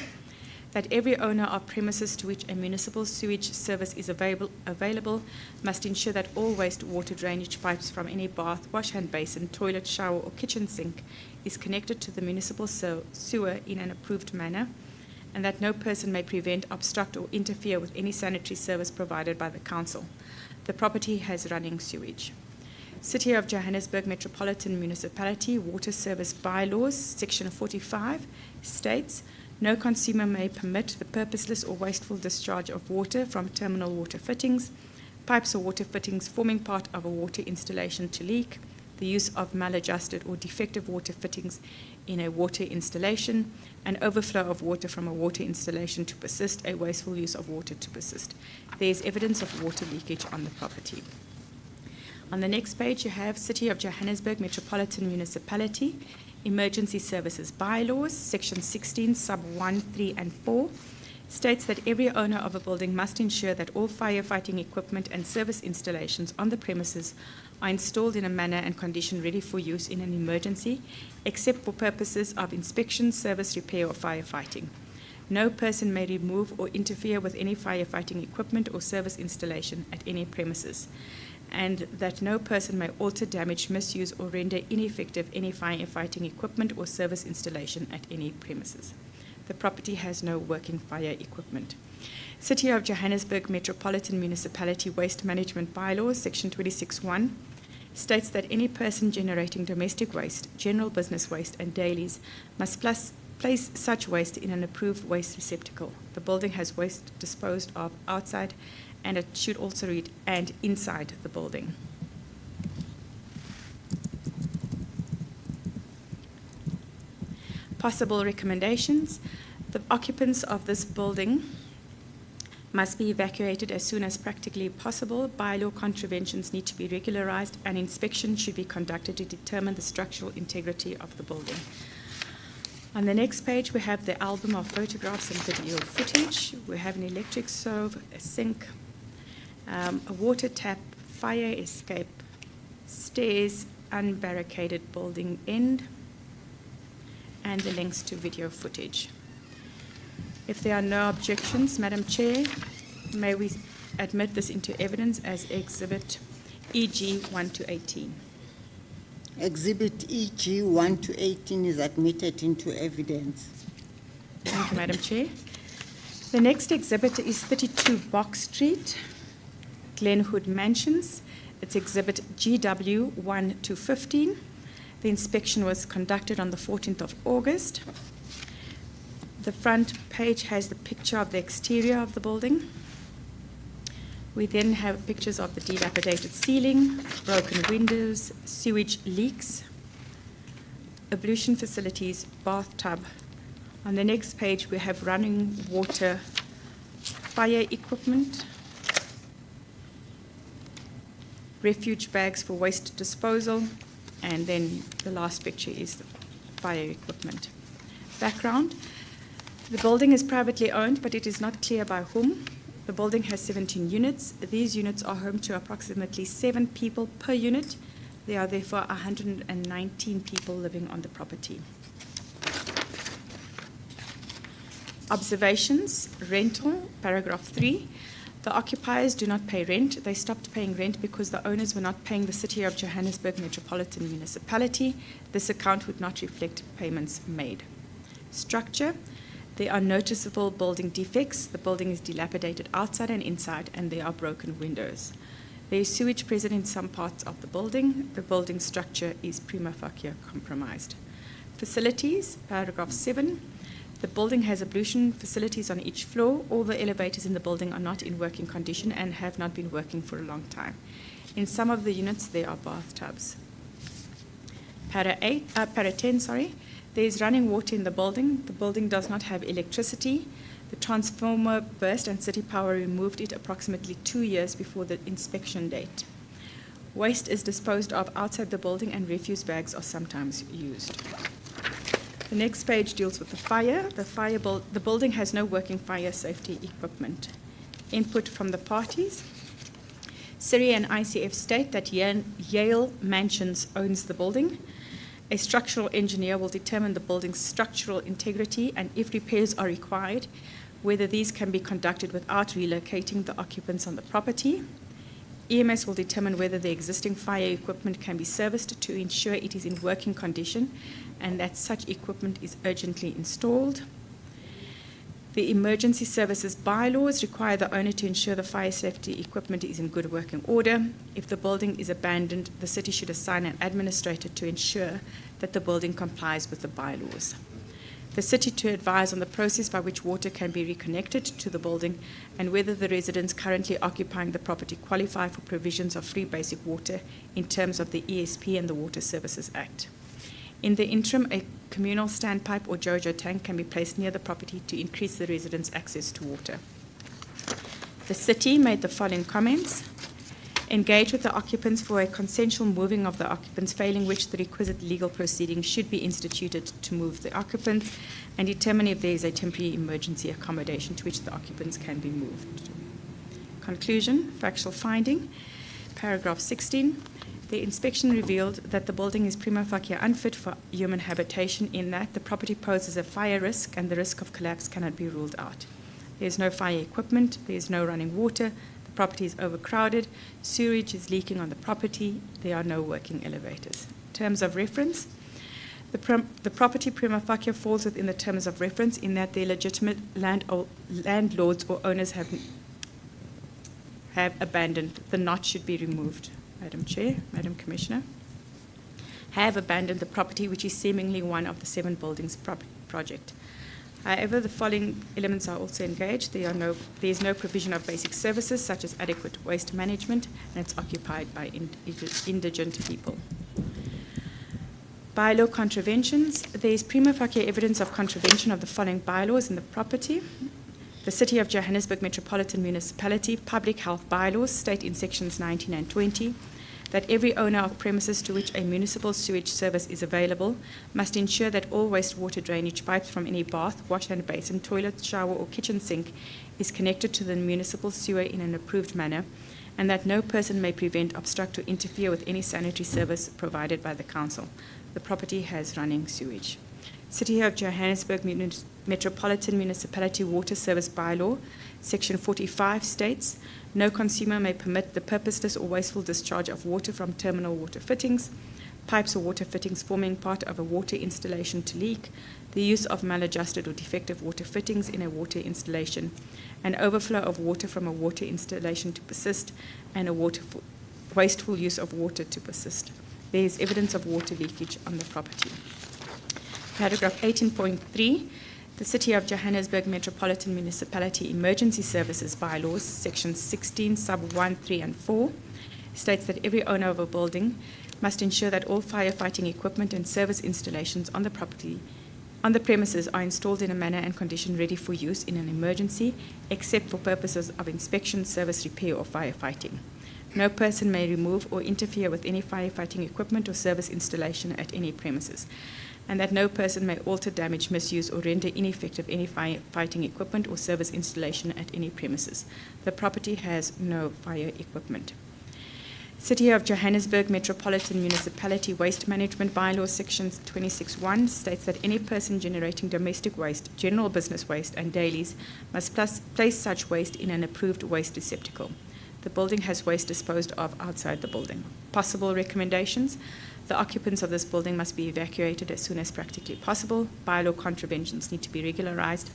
that every owner of premises to which a municipal sewage service is available must ensure that all wastewater drainage pipes from any bath, wash hand basin, toilet, shower, or kitchen sink is connected to the municipal sewer in an approved manner, and that no person may prevent, obstruct, or interfere with any sanitary service provided by the council. The property has running sewage. City of Johannesburg Metropolitan Municipality Water Service Bylaws, Section 45, states, no consumer may permit the purposeless or wasteful discharge of water from terminal water fittings, pipes or water fittings forming part of a water installation to leak, the use of maladjusted or defective water fittings in a water installation, an overflow of water from a water installation to persist, a wasteful use of water to persist. There is evidence of water leakage on the property. On the next page, you have City of Johannesburg Metropolitan Municipality Emergency Services Bylaws, Section 16, Sub 1, 3, and 4, states that every owner of a building must ensure that all firefighting equipment and service installations on the premises are installed in a manner and condition ready for use in an emergency, except for purposes of inspection, service, repair, or firefighting. No person may remove or interfere with any firefighting equipment or service installation at any premises, and that no person may alter, damage, misuse, or render ineffective any firefighting equipment or service installation at any premises. The property has no working fire equipment. City of Johannesburg Metropolitan Municipality Waste Management Bylaws, Section 26(1), states that any person generating domestic waste, general business waste, and dailies must place such waste in an approved waste receptacle. The building has waste disposed of outside, and it should also read, and inside the building. Possible recommendations. The occupants of this building must be evacuated as soon as practically possible. Bylaw contraventions need to be regularized, and inspection should be conducted to determine the structural integrity of the building. On the next page, we have the album of photographs and video footage. We have an electric stove, a sink, a water tap, fire escape, stairs, unbarricaded building end, and the links to video footage. If there are no objections, Madam Chair, may we admit this into evidence as Exhibit EG 1 to 18. Exhibit EG 1 to 18 is admitted into evidence. Thank you, Madam Chair. The next exhibit is 32 Box Street, Glenhood Mansions. It's Exhibit GW 1 to 15. The inspection was conducted on the 14th of August. The front page has the picture of the exterior of the building. We then have pictures of the dilapidated ceiling, broken windows, sewage leaks, ablution facilities, bathtub. On the next page, we have running water, fire equipment, refuge bags for waste disposal, and then the last picture is the fire equipment. Background. The building is privately owned, but it is not clear by whom. The building has 17 units. These units are home to approximately 7 people per unit. There are therefore 119 people living on the property. Observations, rental, paragraph 3. The occupiers do not pay rent. They stopped paying rent because the owners were not paying the City of Johannesburg Metropolitan Municipality. This account would not reflect payments made. Structure. There are noticeable building defects. The building is dilapidated outside and inside, and there are broken windows. There is sewage present in some parts of the building. The building structure is prima facie compromised. Facilities, paragraph 7. The building has ablution facilities on each floor. All the elevators in the building are not in working condition and have not been working for a long time. In some of the units, there are bathtubs. Para 10, there is running water in the building. The building does not have electricity. The transformer burst and City Power removed it approximately 2 years before the inspection date. Waste is disposed of outside the building, and refuse bags are sometimes used. The next page deals with the fire. The building has no working fire safety equipment. Input from the parties. City and ICF state that Yale Mansions owns the building. A structural engineer will determine the building's structural integrity and, if repairs are required, whether these can be conducted without relocating the occupants on the property. EMS will determine whether the existing fire equipment can be serviced to ensure it is in working condition and that such equipment is urgently installed. The emergency services bylaws require the owner to ensure the fire safety equipment is in good working order. If the building is abandoned, the city should assign an administrator to ensure that the building complies with the bylaws. The city to advise on the process by which water can be reconnected to the building and whether the residents currently occupying the property qualify for provisions of free basic water in terms of the ESP and the Water Services Act. In the interim, a communal standpipe or JoJo tank can be placed near the property to increase the residents' access to water. The city made the following comments. Engage with the occupants for a consensual moving of the occupants, failing which the requisite legal proceedings should be instituted to move the occupants, and determine if there is a temporary emergency accommodation to which the occupants can be moved. Conclusion, factual finding, paragraph 16. The inspection revealed that the building is prima facie unfit for human habitation in that the property poses a fire risk and the risk of collapse cannot be ruled out. There is no fire equipment, there is no running water, the property is overcrowded, sewage is leaking on the property, there are no working elevators. Terms of reference. The property prima facie falls within the terms of reference in that the legitimate landlords or owners have abandoned. The knot should be removed. Madam Chair, Madam Commissioner, have abandoned the property, which is seemingly one of the 7 buildings project. However, the following elements are also engaged. There is no provision of basic services such as adequate waste management, and it's occupied by indigent people. Bylaw contraventions. There is prima facie evidence of contravention of the following bylaws in the property. The City of Johannesburg Metropolitan Municipality Public Health Bylaws state in sections 19 and 20 that every owner of premises to which a municipal sewage service is available must ensure that all wastewater drainage pipes from any bath, wash and basin, toilet, shower or kitchen sink is connected to the municipal sewer in an approved manner, and that no person may prevent, obstruct or interfere with any sanitary service provided by the council. The property has running sewage. City of Johannesburg Metropolitan Municipality Water Service Bylaw, Section 45 states, no consumer may permit the purposeless or wasteful discharge of water from terminal water fittings, pipes or water fittings forming part of a water installation to leak, the use of maladjusted or defective water fittings in a water installation, an overflow of water from a water installation to persist, and a wasteful use of water to persist. There is evidence of water leakage on the property. Paragraph 18.3, the City of Johannesburg Metropolitan Municipality Emergency Services Bylaws, Section 16, Sub 1, 3, and 4, states that every owner of a building must ensure that all firefighting equipment and service installations on the premises are installed in a manner and condition ready for use in an emergency, except for purposes of inspection, service, repair, or firefighting. No person may remove or interfere with any firefighting equipment or service installation at any premises, and that no person may alter, damage, misuse, or render ineffective any firefighting equipment or service installation at any premises. The property has no fire equipment. City of Johannesburg Metropolitan Municipality Waste Management Bylaws, Section 26.1 states that any person generating domestic waste, general business waste, and dailies must place such waste in an approved waste receptacle. The building has waste disposed of outside the building. Possible recommendations: the occupants of this building must be evacuated as soon as practically possible. Bylaw contraventions need to be regularized.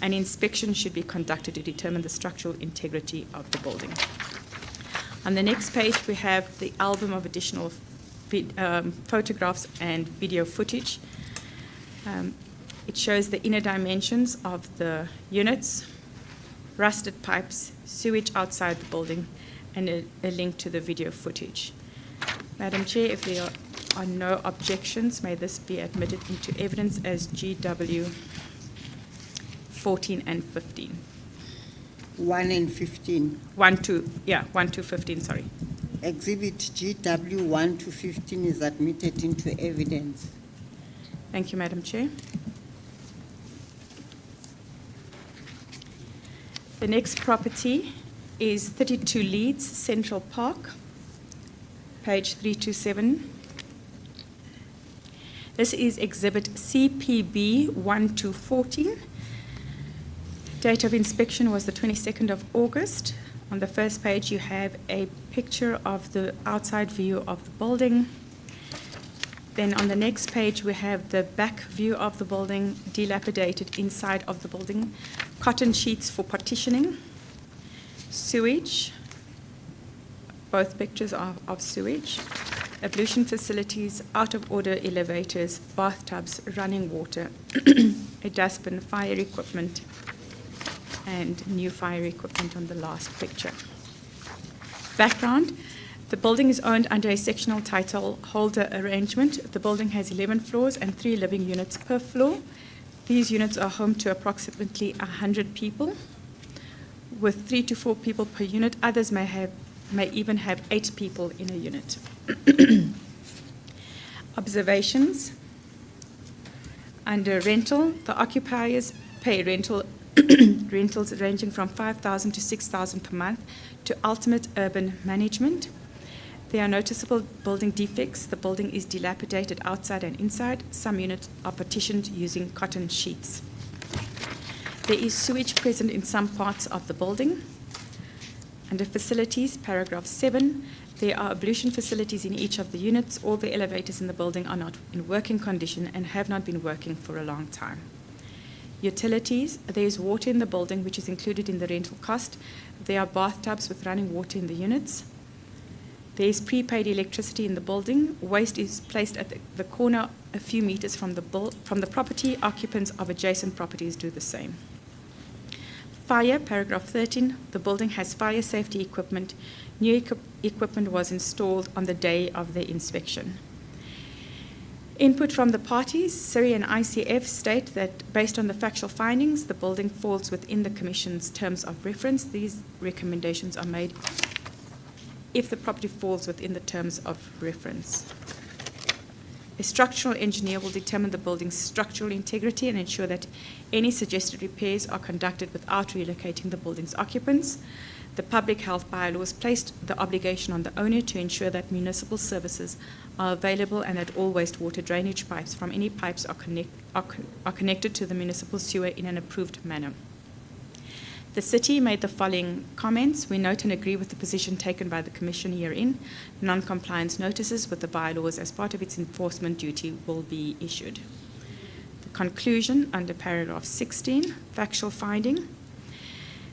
An inspection should be conducted to determine the structural integrity of the building. On the next page, we have the album of additional photographs and video footage. It shows the inner dimensions of the units, rusted pipes, sewage outside the building, and a link to the video footage. Madam Chair, if there are no objections, may this be admitted into evidence as GW 14 and 15. 1 and 15. 1 to 15, sorry. Exhibit GW 1 to 15 is admitted into evidence. Thank you, Madam Chair. The next property is 32 Leeds Central Park, page 327. This is Exhibit CPB 1214. Date of inspection was the 22nd of August. On the first page, you have a picture of the outside view of the building. Then on the next page, we have the back view of the building, dilapidated inside of the building, cotton sheets for partitioning, sewage, both pictures are of sewage, ablution facilities, out-of-order elevators, bathtubs, running water, a dustbin, fire equipment, and new fire equipment on the last picture. Background. The building is owned under a sectional title holder arrangement. The building has 11 floors and 3 living units per floor. These units are home to approximately 100 people, with 3 to 4 people per unit. Others may even have 8 people in a unit. Observations. Under rental, the occupiers pay rentals ranging from $5,000 to $6,000 per month to Ultimate Urban Management. There are noticeable building defects. The building is dilapidated outside and inside. Some units are partitioned using cotton sheets. There is sewage present in some parts of the building. Under facilities, paragraph 7, there are ablution facilities in each of the units. All the elevators in the building are not in working condition and have not been working for a long time. Utilities, there is water in the building which is included in the rental cost. There are bathtubs with running water in the units. There is prepaid electricity in the building. Waste is placed at the corner a few meters from the property. Occupants of adjacent properties do the same. Fire, paragraph 13, the building has fire safety equipment. New equipment was installed on the day of the inspection. Input from the parties, CIRI and ICF state that based on the factual findings, the building falls within the Commission's terms of reference. These recommendations are made if the property falls within the terms of reference. A structural engineer will determine the building's structural integrity and ensure that any suggested repairs are conducted without relocating the building's occupants. The public health bylaws placed the obligation on the owner to ensure that municipal services are available and that all wastewater drainage pipes from any pipes are connected to the municipal sewer in an approved manner. The City made the following comments. We note and agree with the position taken by the Commission herein. Non-compliance notices with the bylaws as part of its enforcement duty will be issued. The conclusion under paragraph 16, factual finding.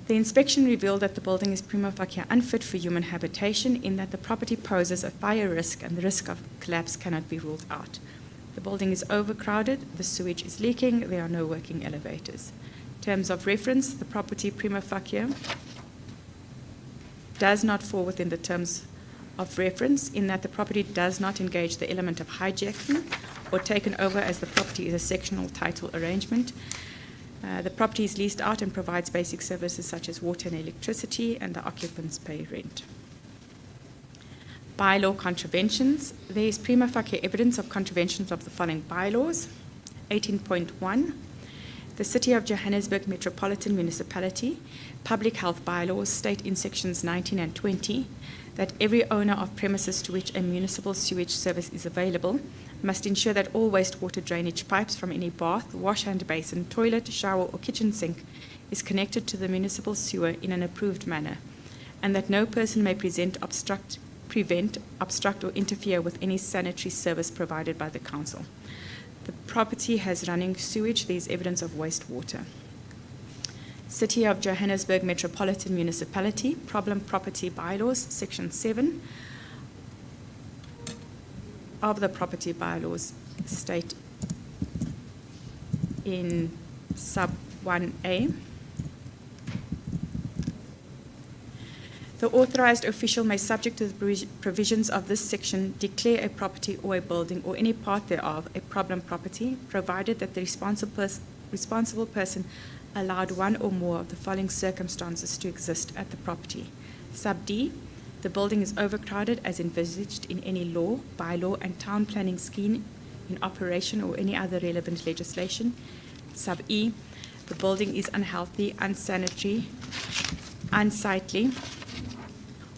The inspection revealed that the building is prima facie unfit for human habitation in that the property poses a fire risk and the risk of collapse cannot be ruled out. The building is overcrowded, the sewage is leaking, there are no working elevators. Terms of reference, the property prima facie does not fall within the terms of reference in that the property does not engage the element of hijacking or taken over as the property is a sectional title arrangement. The property is leased out and provides basic services such as water and electricity, and the occupants pay rent. Bylaw contraventions. There is prima facie evidence of contraventions of the following bylaws. 18.1. The City of Johannesburg Metropolitan Municipality public health bylaws state in sections 19 and 20 that every owner of premises to which a municipal sewage service is available must ensure that all wastewater drainage pipes from any bath, wash-hand basin, toilet, shower, or kitchen sink is connected to the municipal sewer in an approved manner, and that no person may prevent, obstruct, or interfere with any sanitary service provided by the council. The property has running sewage. There is evidence of wastewater. City of Johannesburg Metropolitan Municipality, Problem Property Bylaws, Section 7 of the property bylaws state in sub 1A. The authorized official may, subject to the provisions of this section, declare a property or a building or any part thereof a problem property, provided that the responsible person allowed one or more of the following circumstances to exist at the property. Sub D, the building is overcrowded as envisaged in any law, bylaw, and town planning scheme in operation or any other relevant legislation. Sub E, the building is unhealthy, unsanitary, unsightly,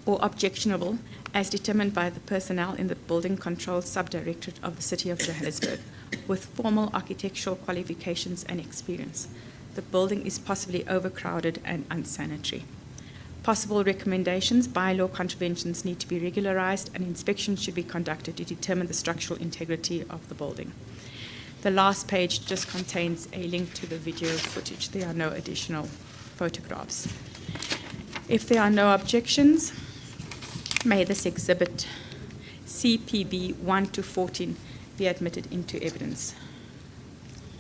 or objectionable, as determined by the personnel in the Building Control Subdirectorate of the City of Johannesburg, with formal architectural qualifications and experience. The building is possibly overcrowded and unsanitary. Possible recommendations: bylaw contraventions need to be regularized, and inspections should be conducted to determine the structural integrity of the building. The last page just contains a link to the video footage. There are no additional photographs. If there are no objections, may this exhibit CPB 1 to 14 be admitted into evidence.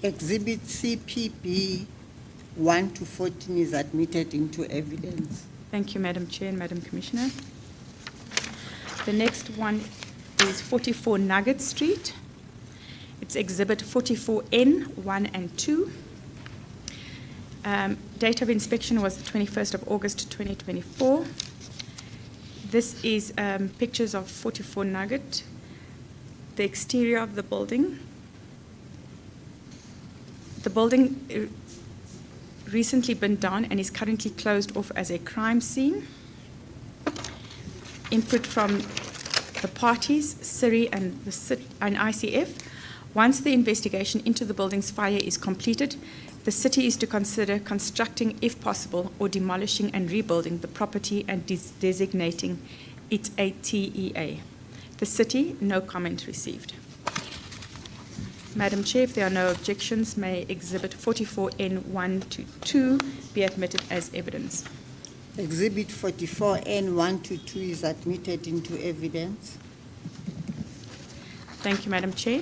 Exhibit CPB 1 to 14 is admitted into evidence. Thank you, Madam Chair and Madam Commissioner. The next one is 44 Nugget Street. It's Exhibit 44N 1 and 2. Date of inspection was the 21st of August 2024. This is pictures of 44 Nugget, the exterior of the building. The building recently burned down and is currently closed off as a crime scene. Input from the parties, CIRI and ICF. Once the investigation into the building's fire is completed, the city is to consider constructing, if possible, or demolishing and rebuilding the property and designating it a TEA. The city, no comment received. Madam Chair, if there are no objections, may Exhibit 44N1 to 2 be admitted as evidence. Exhibit 44N1 to 2 is admitted into evidence. Thank you, Madam Chair.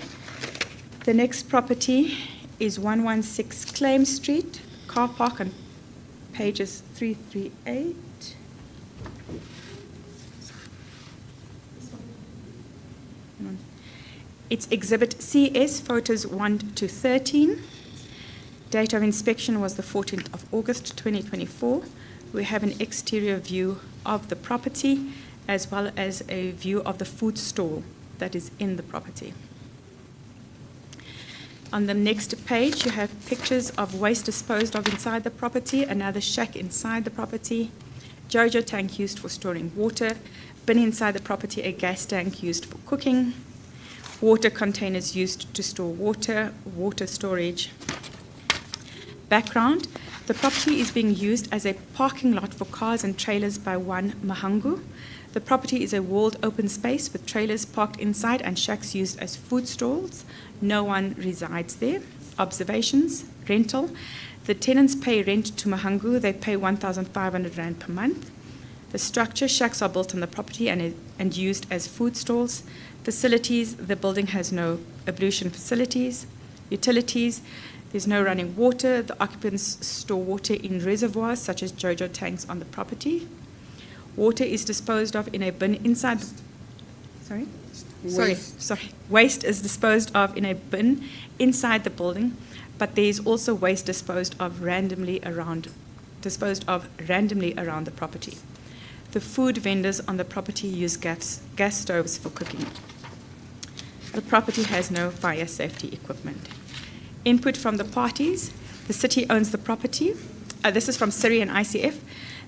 The next property is 116 Claim Street, car park, on pages 338. It's Exhibit CS, photos 1 to 13. Date of inspection was the 14th of August 2024. We have an exterior view of the property as well as a view of the food stall that is in the property. On the next page, you have pictures of waste disposed of inside the property, another shack inside the property, JoJo tank used for storing water, bin inside the property, a gas tank used for cooking, water containers used to store water, water storage. Background: the property is being used as a parking lot for cars and trailers by one Mahangu. The property is a walled open space with trailers parked inside and shacks used as food stalls. No one resides there. Observations: rental. The tenants pay rent to Mahangu. They pay 1,500 Rand per month. The structure: shacks are built on the property and used as food stalls. Facilities: the building has no ablution facilities. Utilities: there's no running water. The occupants store water in reservoirs such as JoJo tanks on the property. Water is disposed of in a bin inside. Waste is disposed of in a bin inside the building, but there is also waste disposed of randomly around the property. The food vendors on the property use gas stoves for cooking. The property has no fire safety equipment. Input from the parties: the city owns the property. This is from CIRI and ICF.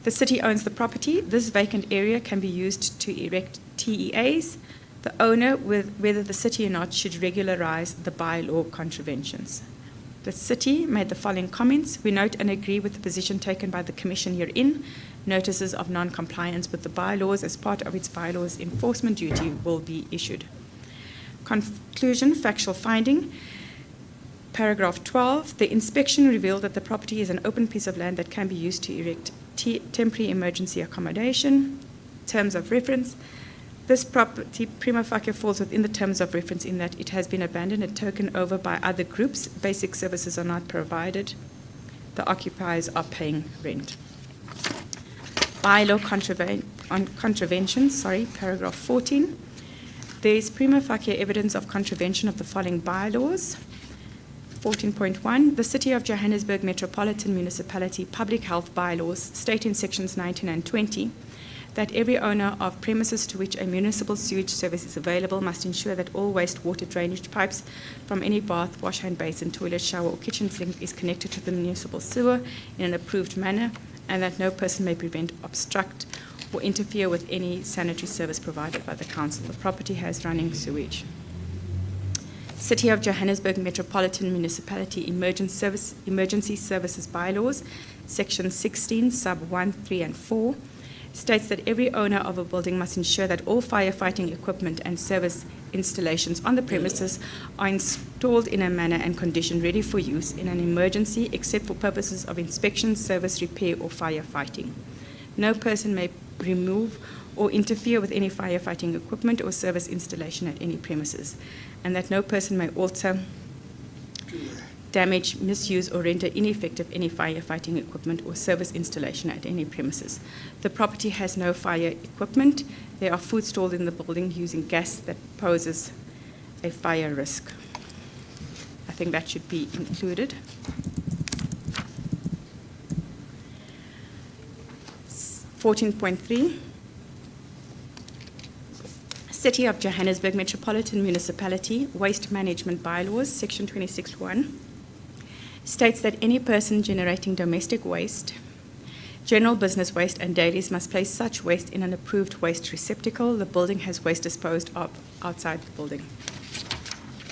The city owns the property. This vacant area can be used to erect TEAs. The owner, whether the city or not, should regularize the bylaw contraventions. The city made the following comments: we note and agree with the position taken by the Commission herein. Notices of non-compliance with the bylaws as part of its bylaws enforcement duty will be issued. Conclusion: factual finding. Paragraph 12, the inspection revealed that the property is an open piece of land that can be used to erect temporary emergency accommodation. Terms of reference: this property prima facie falls within the terms of reference in that it has been abandoned and taken over by other groups. Basic services are not provided. The occupiers are paying rent. Bylaw contraventions, paragraph 14. There is prima facie evidence of contravention of the following bylaws. 14.1, the City of Johannesburg Metropolitan Municipality Public Health Bylaws state in sections 19 and 20 that every owner of premises to which a municipal sewage service is available must ensure that all wastewater drainage pipes from any bath, wash hand basin, toilet, shower, or kitchen sink is connected to the municipal sewer in an approved manner, and that no person may prevent, obstruct, or interfere with any sanitary service provided by the council. The property has running sewage. City of Johannesburg Metropolitan Municipality Emergency Services Bylaws, Section 16, Sub 1, 3, and 4, states that every owner of a building must ensure that all firefighting equipment and service installations on the premises are installed in a manner and condition ready for use in an emergency, except for purposes of inspection, service, repair, or firefighting. No person may remove or interfere with any firefighting equipment or service installation at any premises, and that no person may alter, damage, misuse, or render ineffective any firefighting equipment or service installation at any premises. The property has no fire equipment. There are food stored in the building using gas that poses a fire risk. I think that should be included. S- 14.3. City of Johannesburg Metropolitan Municipality Waste Management Bylaws, Section 26.1, states that any person generating domestic waste, general business waste, and dailies must place such waste in an approved waste receptacle. The building has waste disposed of outside the building.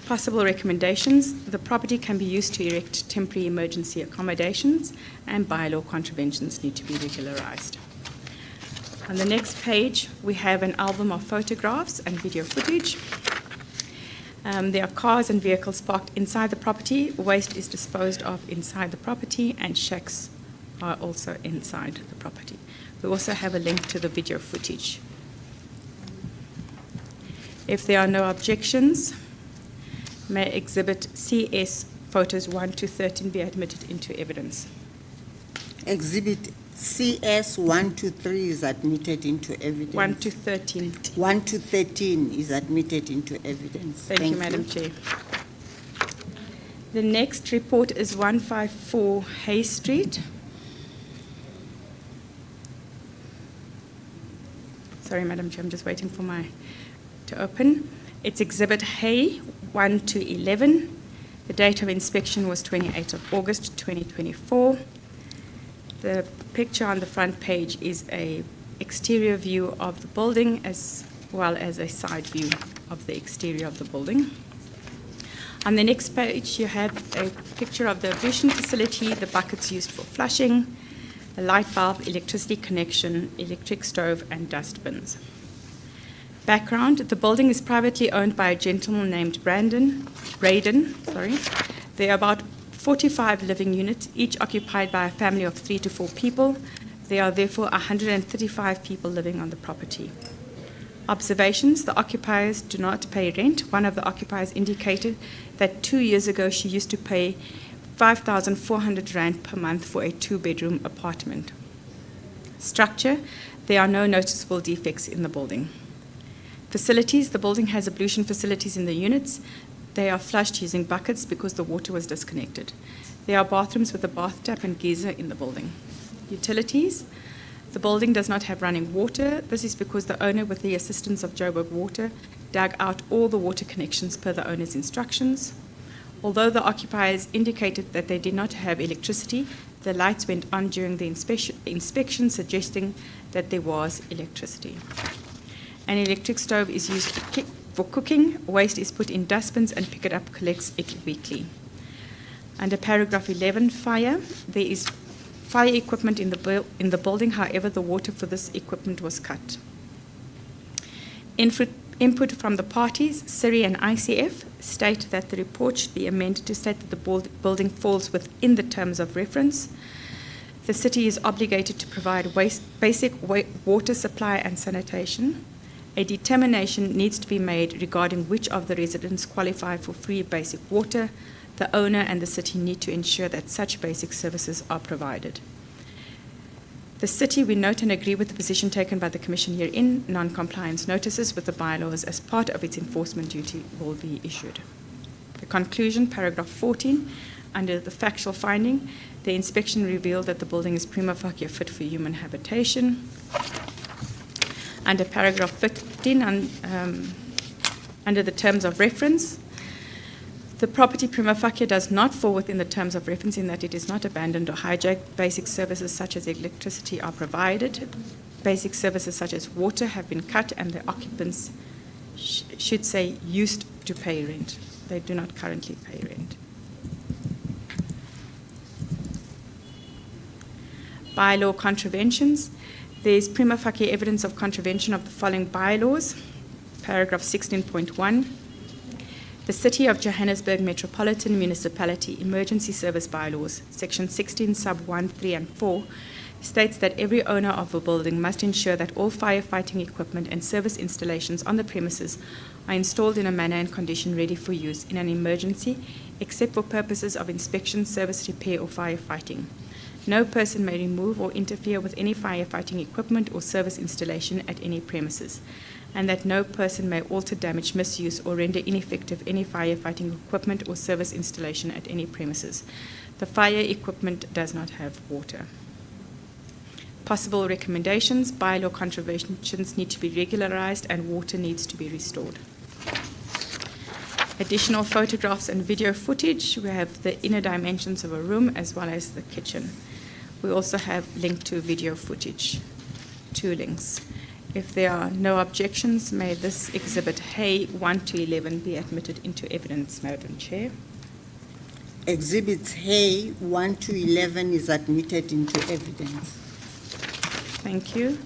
Possible recommendations: the property can be used to erect temporary emergency accommodations, and bylaw contraventions need to be regularized. On the next page, we have an album of photographs and video footage. There are cars and vehicles parked inside the property. Waste is disposed of inside the property, and shacks are also inside the property. We also have a link to the video footage. If there are no objections, may Exhibit CS photos 1 to 13 be admitted into evidence. Exhibit CS 1 to 3 is admitted into evidence. 1 to 13. 1 to 13 is admitted into evidence. Thank you, Madam Chair. The next report is 154 Hay Street. Sorry, Madam Chair, I'm just waiting for to open. It's Exhibit Hay 1 to 11. The date of inspection was 28th of August 2024. The picture on the front page is an exterior view of the building as well as a side view of the exterior of the building. On the next page, you have a picture of the ablution facility, the buckets used for flushing, a light bulb, electricity connection, electric stove, and dustbins. Background: the building is privately owned by a gentleman named Braden. There are about 45 living units, each occupied by a family of 3 to 4 people. There are therefore 135 people living on the property. Observations: the occupiers do not pay rent. One of the occupiers indicated that 2 years ago she used to pay 5,400 Rand per month for a 2-bedroom apartment. Structure: there are no noticeable defects in the building. Facilities: the building has ablution facilities in the units. They are flushed using buckets because the water was disconnected. There are bathrooms with a bath tap and geyser in the building. Utilities: the building does not have running water. This is because the owner, with the assistance of Joburg Water, dug out all the water connections per the owner's instructions. Although the occupiers indicated that they did not have electricity, the lights went on during the inspection, suggesting that there was electricity. An electric stove is used for cooking. Waste is put in dustbins and Pick It Up collects it weekly. Under paragraph 11, fire: there is fire equipment in the building, however, the water for this equipment was cut. Input from the parties, CIRI and ICF, state that the report should be amended to state that the building falls within the terms of reference. The city is obligated to provide basic water supply and sanitation. A determination needs to be made regarding which of the residents qualify for free basic water. The owner and the city need to ensure that such basic services are provided. The city, we note and agree with the position taken by the Commission herein. Non-compliance notices with the bylaws as part of its enforcement duty will be issued. The conclusion, paragraph 14, under the factual finding, the inspection revealed that the building is prima facie fit for human habitation. Under paragraph 15, under the terms of reference, the property prima facie does not fall within the terms of reference in that it is not abandoned or hijacked. Basic services such as electricity are provided. Basic services such as water have been cut, and the occupants should say used to pay rent. They do not currently pay rent. Bylaw contraventions. There is prima facie evidence of contravention of the following bylaws. Paragraph 16.1. The City of Johannesburg Metropolitan Municipality Emergency Service Bylaws, Section 16, Sub 1, 3, and 4, states that every owner of a building must ensure that all firefighting equipment and service installations on the premises are installed in a manner and condition ready for use in an emergency, except for purposes of inspection, service repair, or firefighting. No person may remove or interfere with any firefighting equipment or service installation at any premises, and that no person may alter, damage, misuse, or render ineffective any firefighting equipment or service installation at any premises. The fire equipment does not have water. Possible recommendations: bylaw contraventions need to be regularized and water needs to be restored. Additional photographs and video footage. We have the inner dimensions of a room as well as the kitchen. We also have link to video footage, 2 links. If there are no objections, may this exhibit Hay 1 to 11 be admitted into evidence, Madam Chair. Exhibits Hay 1 to 11 is admitted into evidence. Thank you.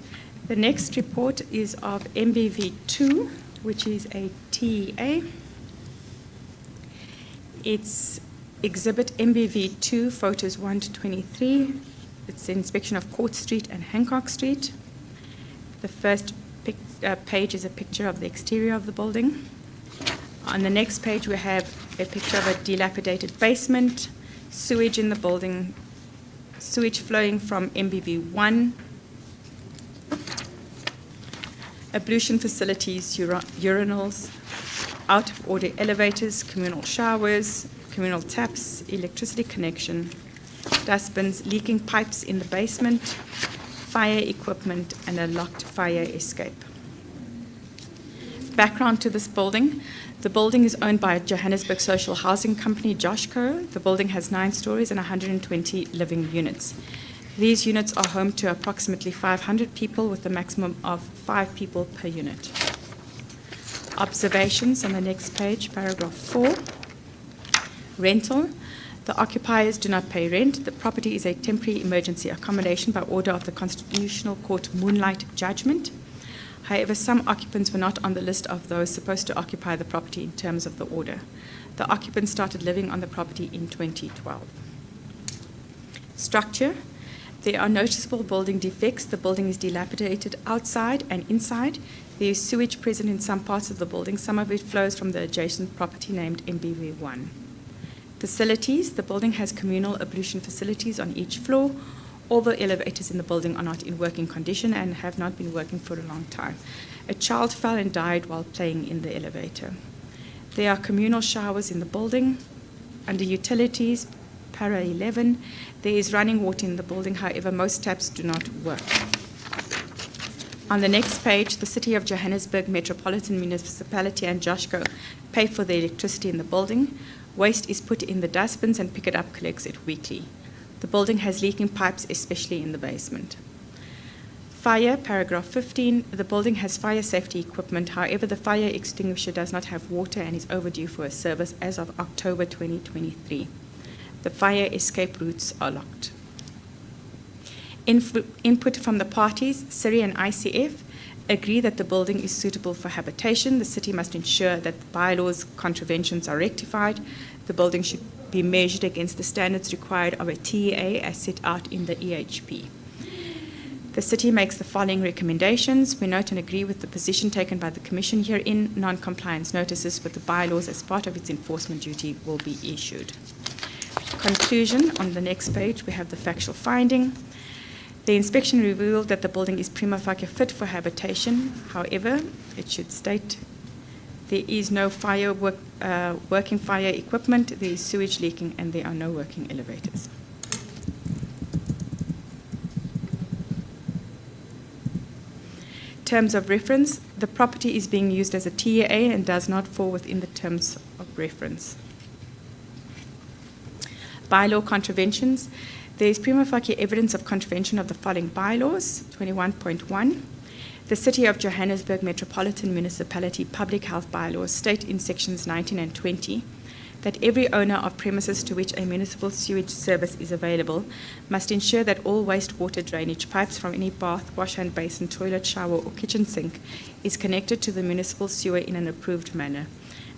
The next report is of MBV 2, which is a TEA. It's exhibit MBV 2, photos 1 to 23. It's the inspection of Court Street and Hancock Street. The first page is a picture of the exterior of the building. On the next page, we have a picture of a dilapidated basement, sewage in the building, sewage flowing from MBV 1, ablution facilities, urinals, out-of-order elevators, communal showers, communal taps, electricity connection, dustbins, leaking pipes in the basement, fire equipment, and a locked fire escape. Background to this building. The building is owned by Johannesburg Social Housing Company, Joshco. The building has 9 stories and 120 living units. These units are home to approximately 500 people with a maximum of 5 people per unit. Observations on the next page, paragraph 4. Rental. The occupiers do not pay rent. The property is a temporary emergency accommodation by order of the Constitutional Court Moonlight Judgment. However, some occupants were not on the list of those supposed to occupy the property in terms of the order. The occupants started living on the property in 2012. Structure. There are noticeable building defects. The building is dilapidated outside and inside. There is sewage present in some parts of the building. Some of it flows from the adjacent property named MBV1. Facilities. The building has communal ablution facilities on each floor. All the elevators in the building are not in working condition and have not been working for a long time. A child fell and died while playing in the elevator. There are communal showers in the building. Under utilities, para 11, there is running water in the building. However, most taps do not work. On the next page, the City of Johannesburg Metropolitan Municipality and Joshco pay for the electricity in the building. Waste is put in the dustbins and Pick It Up collects it weekly. The building has leaking pipes, especially in the basement. Fire, paragraph 15. The building has fire safety equipment. However, the fire extinguisher does not have water and is overdue for a service as of October 2023. The fire escape routes are locked. Input from the parties, CIRI and ICF, agree that the building is suitable for habitation. The city must ensure that the bylaws contraventions are rectified. The building should be measured against the standards required of a TEA as set out in the EHP. The city makes the following recommendations. We note and agree with the position taken by the Commission herein. Non-compliance notices with the bylaws as part of its enforcement duty will be issued. Conclusion. On the next page, we have the factual finding. The inspection revealed that the building is prima facie fit for habitation. However, it should state there is no working fire equipment, there is sewage leaking, and there are no working elevators. Terms of reference. The property is being used as a TEA and does not fall within the terms of reference. Bylaw contraventions. There is prima facie evidence of contravention of the following bylaws. 21.1. The City of Johannesburg Metropolitan Municipality Public Health Bylaws state in sections 19 and 20 that every owner of premises to which a municipal sewage service is available must ensure that all wastewater drainage pipes from any bath, wash hand basin, toilet, shower, or kitchen sink is connected to the municipal sewer in an approved manner,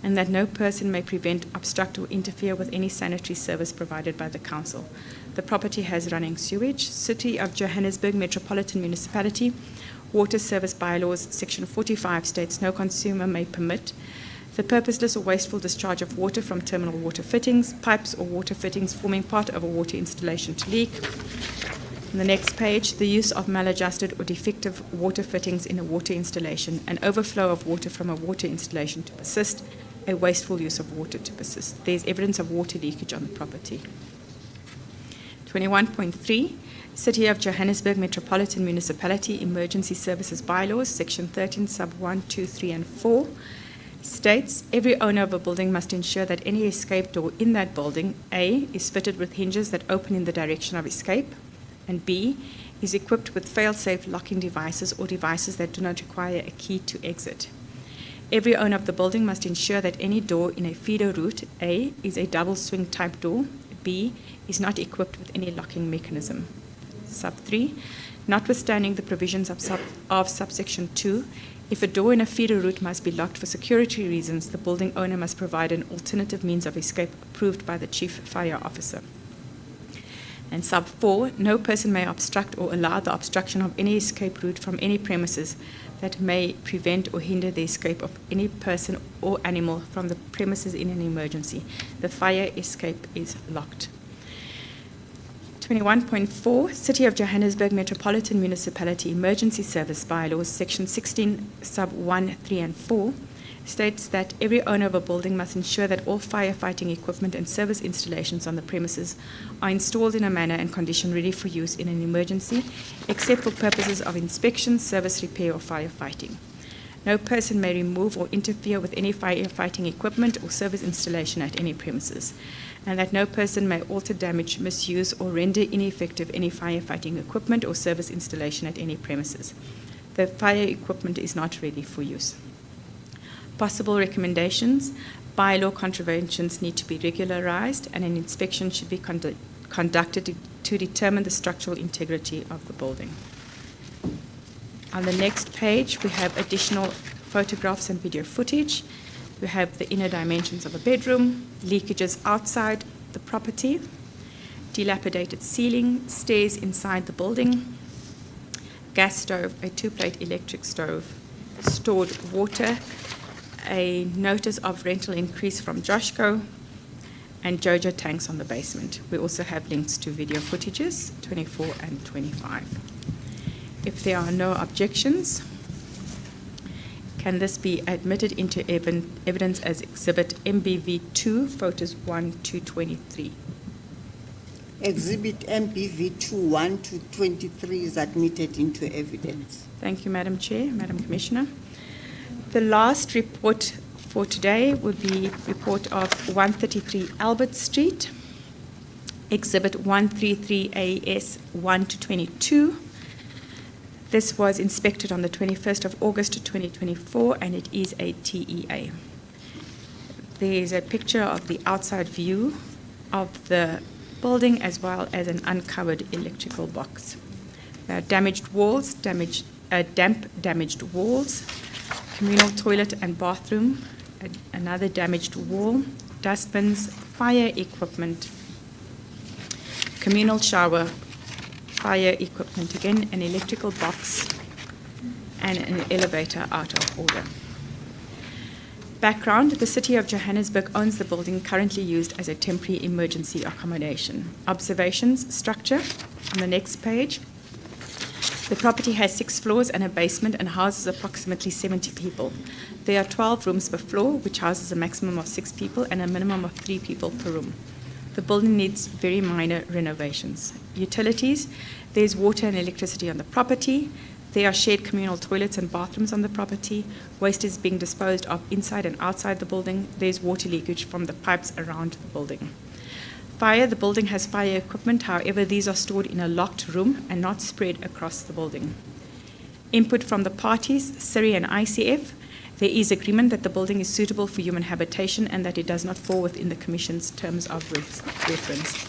and that no person may prevent, obstruct, or interfere with any sanitary service provided by the council. The property has running sewage. City of Johannesburg Metropolitan Municipality Water Service Bylaws, Section 45 states no consumer may permit the purposeless or wasteful discharge of water from terminal water fittings, pipes, or water fittings forming part of a water installation to leak. On the next page, the use of maladjusted or defective water fittings in a water installation, an overflow of water from a water installation to persist, a wasteful use of water to persist. There is evidence of water leakage on the property. 21.3, City of Johannesburg Metropolitan Municipality Emergency Services Bylaws, Section 13, Sub 1, 2, 3, and 4, states every owner of a building must ensure that any escape door in that building, A, is fitted with hinges that open in the direction of escape, and B, is equipped with fail-safe locking devices or devices that do not require a key to exit. Every owner of the building must ensure that any door in a feeder route, A, is a double swing type door, B, is not equipped with any locking mechanism. Sub 3, notwithstanding the provisions of subsection 2, if a door in a feeder route must be locked for security reasons, the building owner must provide an alternative means of escape approved by the Chief Fire Officer. And sub 4, no person may obstruct or allow the obstruction of any escape route from any premises that may prevent or hinder the escape of any person or animal from the premises in an emergency. The fire escape is locked. 21.4, City of Johannesburg Metropolitan Municipality Emergency Service Bylaws, Section 16, Sub 1, 3, and 4, states that every owner of a building must ensure that all firefighting equipment and service installations on the premises are installed in a manner and condition ready for use in an emergency, except for purposes of inspection, service repair, or firefighting. No person may remove or interfere with any firefighting equipment or service installation at any premises, and that no person may alter, damage, misuse, or render ineffective any firefighting equipment or service installation at any premises. The fire equipment is not ready for use. Possible recommendations: bylaw contraventions need to be regularized, and an inspection should be conducted to determine the structural integrity of the building. On the next page, we have additional photographs and video footage. We have the inner dimensions of a bedroom, leakages outside the property, dilapidated ceiling, stairs inside the building, gas stove, a 2-plate electric stove, stored water, a notice of rental increase from Joshco, and Jojo tanks on the basement. We also have links to video footages, 24 and 25. If there are no objections, can this be admitted into evidence as Exhibit MBV2, photos 1 to 23? Exhibit MBV2 1 to 23 is admitted into evidence. Thank you, Madam Chair, Madam Commissioner. The last report for today would be report of 133 Albert Street, Exhibit 133AS 1 to 22. This was inspected on the 21st of August 2024, and it is a TEA. There is a picture of the outside view of the building as well as an uncovered electrical box. Damaged walls, damaged walls, communal toilet and bathroom, another damaged wall, dustbins, fire equipment, communal shower, fire equipment again, an electrical box, and an elevator out of order. Background: the City of Johannesburg owns the building currently used as a temporary emergency accommodation. Observations: structure. On the next page, the property has 6 floors and a basement and houses approximately 70 people. There are 12 rooms per floor, which houses a maximum of 6 people and a minimum of 3 people per room. The building needs very minor renovations. Utilities: there's water and electricity on the property. There are shared communal toilets and bathrooms on the property. Waste is being disposed of inside and outside the building. There's water leakage from the pipes around the building. Fire, the building has fire equipment, however, these are stored in a locked room and not spread across the building. Input from the parties, CIRI and ICF. There is agreement that the building is suitable for human habitation and that it does not fall within the Commission's terms of reference.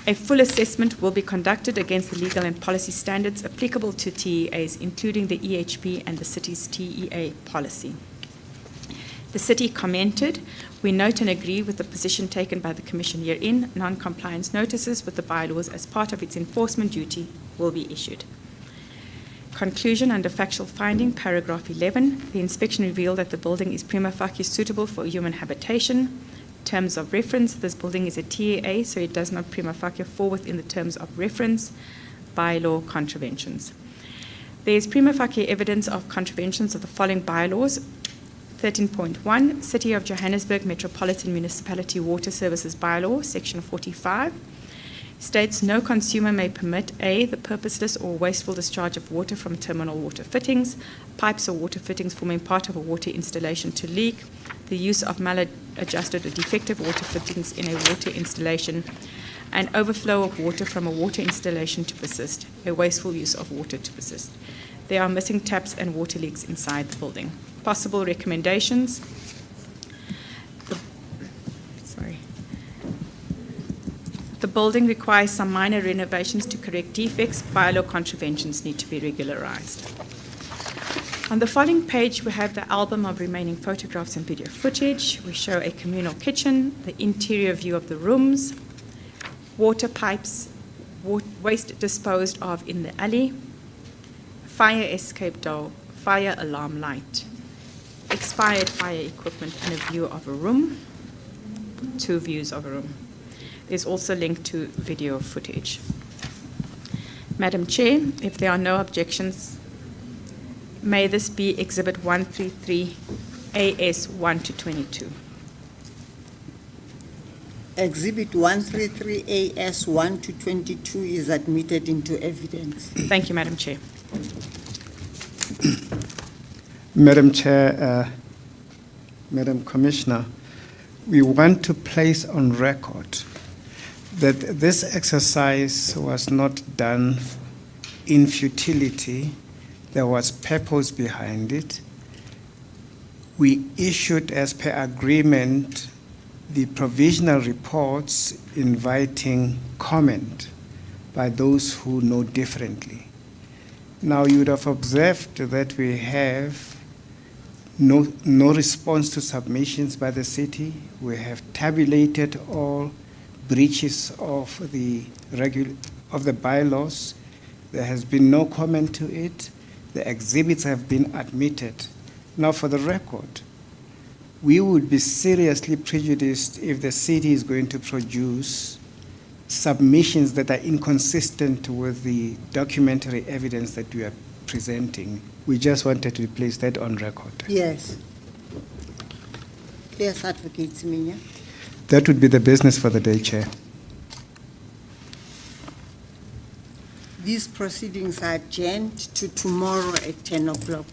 A full assessment will be conducted against the legal and policy standards applicable to TEAs, including the EHP and the city's TEA policy. The city commented, we note and agree with the position taken by the Commission herein. Non-compliance notices with the bylaws as part of its enforcement duty will be issued. Conclusion under factual finding, paragraph 11, the inspection revealed that the building is prima facie suitable for human habitation. Terms of reference, this building is a TAA, so it does not prima facie fall within the terms of reference, bylaw contraventions. There is prima facie evidence of contraventions of the following bylaws. 13.1, City of Johannesburg Metropolitan Municipality Water Services Bylaw, Section 45, states no consumer may permit A, the purposeless or wasteful discharge of water from terminal water fittings, pipes or water fittings forming part of a water installation to leak, the use of maladjusted or defective water fittings in a water installation, and overflow of water from a water installation to persist, a wasteful use of water to persist. There are missing taps and water leaks inside the building. Possible recommendations. The building requires some minor renovations to correct defects. Bylaw contraventions need to be regularized. On the following page, we have the album of remaining photographs and video footage. We show a communal kitchen, the interior view of the rooms, water pipes, waste disposed of in the alley, fire escape door, fire alarm light, expired fire equipment, and a view of a room, 2 views of a room. There's also a link to video footage. Madam Chair, if there are no objections, may this be Exhibit 133 AS 1 to 22. Exhibit 133 AS 1 to 22 is admitted into evidence. Thank you, Madam Chair. Madam Chair, Madam Commissioner, we want to place on record that this exercise was not done in futility. There was purpose behind it. We issued, as per agreement, the provisional reports inviting comment by those who know differently. Now, you would have observed that we have no response to submissions by the city. We have tabulated all breaches of the bylaws. There has been no comment to it. The exhibits have been admitted. Now, for the record, we would be seriously prejudiced if the city is going to produce submissions that are inconsistent with the documentary evidence that we are presenting. We just wanted to place that on record. Yes. Yes, Advocate Siminya. That would be the business for the day, Chair. These proceedings are adjourned to tomorrow at 10 o'clock.